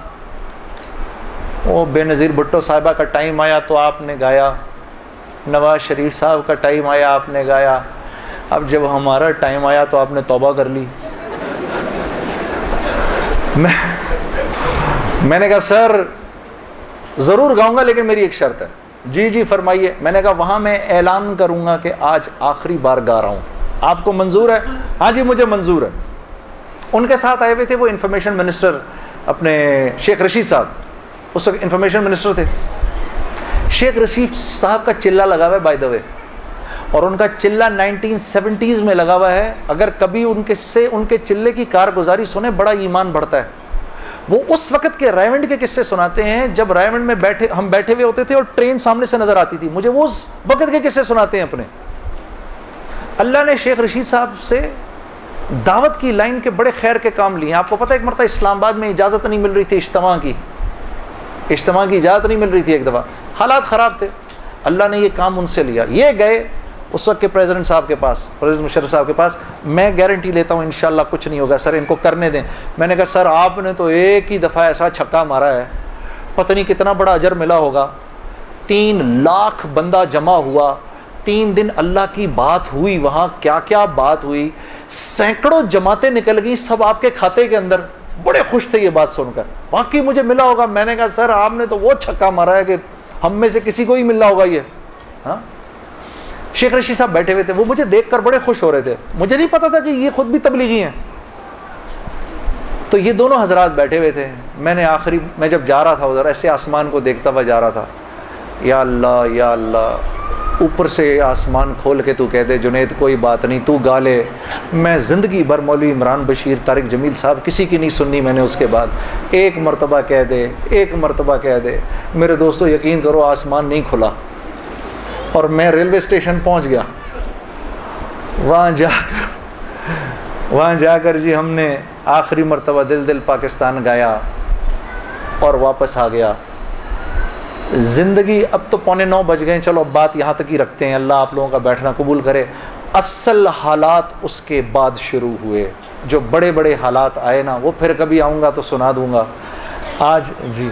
وہ بے نظیر بھٹو صاحبہ کا ٹائم آیا تو آپ نے گایا، نواز شریف صاحب کا ٹائم آیا آپ نے گایا، اب جب ہمارا ٹائم آیا تو آپ نے توبہ کر لی. میں نے کہا سر ضرور گاؤں گا لیکن میری ایک شرط ہے. جی جی فرمائیے. میں نے کہا وہاں میں اعلان کروں گا کہ آج آخری بار گا رہا ہوں، آپ کو منظور ہے؟ ہاں جی مجھے منظور ہے. ان کے ساتھ آئے ہوئے تھے وہ انفارمیشن منسٹر اپنے شیخ رشید صاحب، اس وقت انفارمیشن منسٹر تھے. شیخ رشید صاحب کا چلہ لگا ہوا ہے بائی دا وے، اور ان کا چلہ 1970s میں لگا ہوا ہے. اگر کبھی ان کے چلے کی کارگزاری سنیں بڑا ایمان بڑھتا ہے. وہ اس وقت کے رائمنڈ کے قصے سناتے ہیں جب رائمنڈ میں ہم بیٹھے ہوئے ہوتے تھے اور ٹرین سامنے سے نظر آتی تھی. مجھے وہ اس وقت کے قصے سناتے ہیں اپنے. اللہ نے شیخ رشید صاحب سے دعوت کی لائن کے بڑے خیر کے کام لیے. آپ کو پتہ ہے ایک مرتبہ اسلام آباد میں اجازت نہیں مل رہی تھی اجتماع کی اجازت نہیں مل رہی تھی. ایک دفعہ حالات خراب تھے، اللہ نے یہ کام ان سے لیا. یہ گئے اس وقت کے پریزیڈنٹ صاحب کے پاس، پریزیڈنٹ مشرف صاحب کے پاس. میں گارنٹی لیتا ہوں انشاءاللہ کچھ نہیں ہوگا سر، ان کو کرنے دیں. میں نے کہا سر آپ نے تو ایک ہی دفعہ ایسا چھکا مارا ہے، پتہ نہیں کتنا بڑا اجر ملا ہوگا. 3 لاکھ بندہ جمع ہوا، 3 دن اللہ کی بات ہوئی، وہاں کیا کیا بات ہوئی، سینکڑوں جماعتیں نکل گئیں سب آپ کے کھاتے کے اندر. بڑے خوش تھے یہ بات سن کر، واقعی مجھے ملا ہوگا. میں نے کہا سر آپ نے تو وہ چھکا مارا ہے کہ ہم میں سے کسی کو ہی ملنا ہوگا یہ. ہاں شیخ رشید صاحب بیٹھے ہوئے تھے، وہ مجھے دیکھ کر بڑے خوش ہو رہے تھے. مجھے نہیں پتا تھا کہ یہ خود بھی تبلیغی ہیں. تو یہ دونوں حضرات بیٹھے ہوئے تھے. میں جب جا رہا تھا ادھر ایسے آسمان کو دیکھتا ہوا جا رہا تھا. یا اللہ اوپر سے آسمان کھول کے تو کہہ دے جنید کوئی بات نہیں تو گا لے. میں زندگی بھر مولوی عمران بشیر طارق جمیل صاحب کسی کی نہیں سننی میں نے. اس کے بعد ایک مرتبہ کہہ دے. میرے دوستو یقین کرو آسمان نہیں کھلا اور میں ریلوے اسٹیشن پہنچ گیا. وہاں جا کر جی ہم نے آخری مرتبہ دل دل پاکستان گایا اور واپس آ گیا. زندگی اب تو 8:45 بج گئے، چلو اب بات یہاں تک ہی رکھتے ہیں، اللہ آپ لوگوں کا بیٹھنا قبول کرے. اصل حالات اس کے بعد شروع ہوئے، جو بڑے بڑے حالات آئے نا وہ پھر کبھی آؤں گا تو سنا دوں گا. آج جی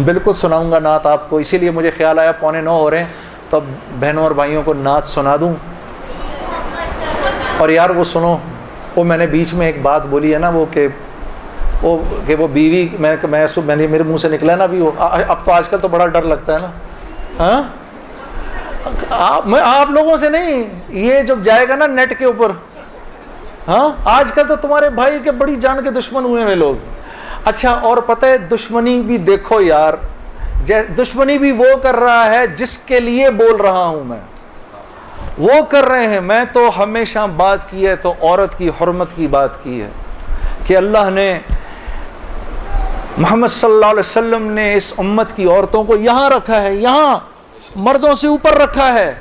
بالکل سناؤں گا نعت آپ کو. اسی لیے مجھے خیال آیا 8:45 ہو رہے ہیں تو اب بہنوں اور بھائیوں کو نعت سنا دوں. اور یار وہ سنو، وہ میں نے بیچ میں ایک بات بولی ہے نا وہ کہ وہ بیوی میرے منہ سے نکلا ہے نا ابھی وہ. اب تو آج کل تو بڑا ڈر لگتا ہے نا. ہاں میں آپ لوگوں سے نہیں، یہ جب جائے گا نا نیٹ کے اوپر. ہاں آج کل تو تمہارے بھائی کے بڑی جان کے دشمن ہوئے ہیں لوگ. اچھا اور پتہ ہے دشمنی بھی دیکھو یار، دشمنی بھی وہ کر رہا ہے جس کے لیے بول رہا ہوں میں، وہ کر رہے ہیں. میں تو ہمیشہ بات کی ہے تو عورت کی حرمت کی بات کی ہے کہ اللہ نے محمد صلی اللہ علیہ وسلم نے اس امت کی عورتوں کو یہاں رکھا ہے، یہاں مردوں سے اوپر رکھا ہے.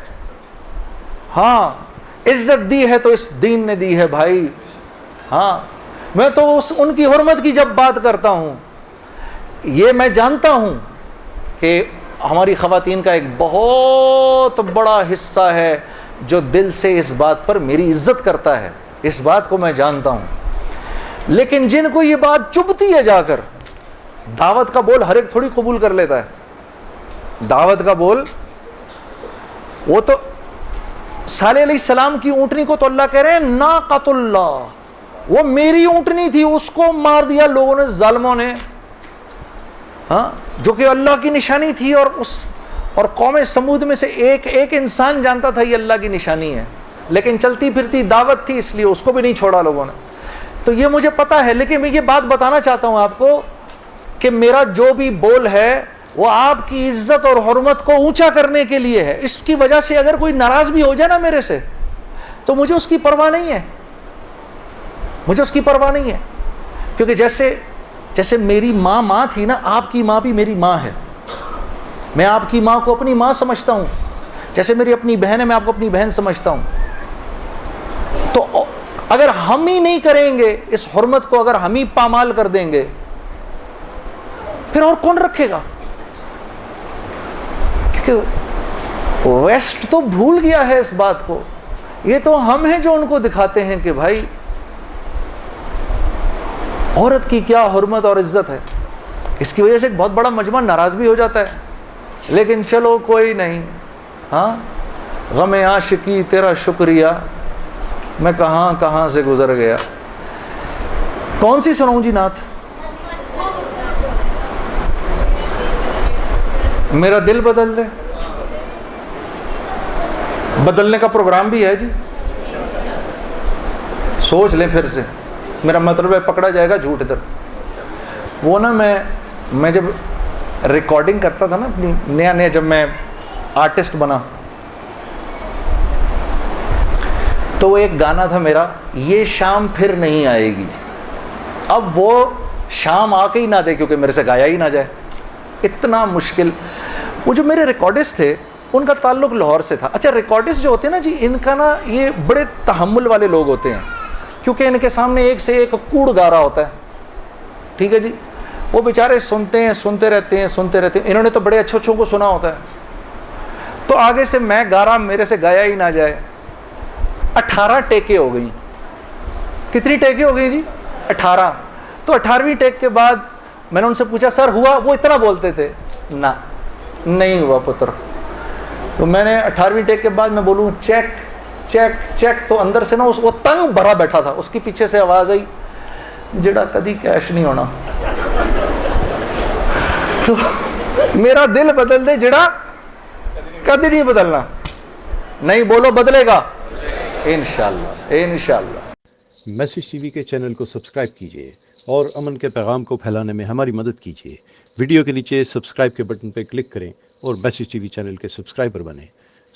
ہاں عزت دی ہے تو اس دین نے دی ہے بھائی. ہاں میں تو ان کی حرمت کی جب بات کرتا ہوں، یہ میں جانتا ہوں کہ ہماری خواتین کا ایک بہت بڑا حصہ ہے جو دل سے اس بات پر میری عزت کرتا ہے، اس بات کو میں جانتا ہوں. لیکن جن کو یہ بات چبھتی ہے جا کر، دعوت کا بول ہر ایک تھوڑی قبول کر لیتا ہے. دعوت کا بول. وہ تو صالح علیہ السلام کی اونٹنی کو تو اللہ کہہ رہے ہیں ناقۃ اللہ, وہ میری اونٹنی تھی, اس کو مار دیا لوگوں نے, ظالموں نے, ہاں, جو کہ اللہ کی نشانی تھی. اور قوم سمود میں سے ایک انسان جانتا تھا یہ اللہ کی نشانی ہے, لیکن چلتی پھرتی دعوت تھی, اس لیے اس کو بھی نہیں چھوڑا لوگوں نے. تو یہ مجھے پتا ہے, لیکن میں یہ بات بتانا چاہتا ہوں آپ کو کہ میرا جو بھی بول ہے وہ آپ کی عزت اور حرمت کو اونچا کرنے کے لیے ہے. اس کی وجہ سے اگر کوئی ناراض بھی ہو جائے نا میرے سے, تو مجھے اس کی پرواہ نہیں ہے, مجھے اس کی پرواہ نہیں ہے. کیونکہ جیسے میری ماں تھی نا, آپ کی ماں بھی میری ماں ہے. میں آپ کی ماں کو اپنی ماں سمجھتا ہوں, جیسے میری اپنی بہن ہے میں آپ کو اپنی بہن سمجھتا ہوں. تو اگر ہم ہی نہیں کریں گے اس حرمت کو, اگر ہم ہی پامال کر دیں گے, پھر اور کون رکھے گا؟ کیونکہ ویسٹ تو بھول گیا ہے اس بات کو. یہ تو ہم ہیں جو ان کو دکھاتے ہیں کہ بھائی عورت کی کیا حرمت اور عزت ہے. اس کی وجہ سے ایک بہت بڑا مجمع ناراض بھی ہو جاتا ہے, لیکن چلو کوئی نہیں. ہاں, غم عاشقی تیرا شکریہ, میں کہاں سے گزر گیا. کون سی سناؤں جی نعت؟ میرا دل بدل دے. بدلنے کا پروگرام بھی ہے جی, سوچ لیں پھر سے. میرا مطلب ہے پکڑا جائے گا جھوٹ ادھر. وہ نا میں جب ریکارڈنگ کرتا تھا نا اپنی, نیا جب میں آرٹسٹ بنا, تو وہ ایک گانا تھا میرا, یہ شام پھر نہیں آئے گی. اب وہ شام آ کے ہی نہ دے کیونکہ میرے سے گایا ہی نہ جائے, اتنا مشکل. وہ جو میرے ریکارڈسٹ تھے ان کا تعلق لاہور سے تھا. اچھا, ریکارڈسٹ جو ہوتے ہیں نا جی, ان کا نا یہ بڑے تحمل والے لوگ ہوتے ہیں, کیونکہ ان کے سامنے ایک سے ایک کوڑ گا رہا ہوتا ہے. ٹھیک ہے جی, وہ بیچارے سنتے رہتے ہیں. انہوں نے تو بڑے اچھوں کو سنا ہوتا ہے. تو آگے سے میں گا رہا, میرے سے گایا ہی نہ جائے. 18 ٹیکیں ہو گئیں. کتنی ٹیکیں ہو گئی جی؟ 18. تو 18ویں ٹیک کے بعد میں نے ان سے پوچھا سر ہوا؟ وہ اتنا بولتے تھے, نہ نہیں ہوا پتر. تو میں نے 18ویں ٹیک کے بعد میں بولوں چیک, تو اندر سے نا وہ تنگ بھرا بیٹھا تھا, اس کی پیچھے سے آواز آئی, جڑا کدی کیش نہیں ہونا. تو میرا دل بدل دے, جڑا کدی نہیں بدلنا. نہیں بولو بدلے گا انشاءاللہ. میسج ٹی وی کے چینل کو سبسکرائب کیجیے اور امن کے پیغام کو پھیلانے میں ہماری مدد کیجیے. ویڈیو کے نیچے سبسکرائب کے بٹن پر کلک کریں اور میسج ٹی وی چینل کے سبسکرائبر بنیں.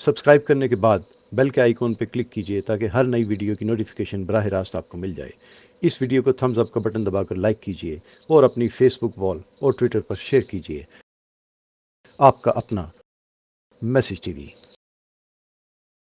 سبسکرائب کرنے کے بعد بیل کے آئیکن پہ کلک کیجیے تاکہ ہر نئی ویڈیو کی نوٹیفیکیشن براہ راست آپ کو مل جائے. اس ویڈیو کو تھمز اپ کا بٹن دبا کر لائک کیجیے اور اپنی فیس بک وال اور ٹویٹر پر شیئر کیجیے. آپ کا اپنا میسج ٹی وی.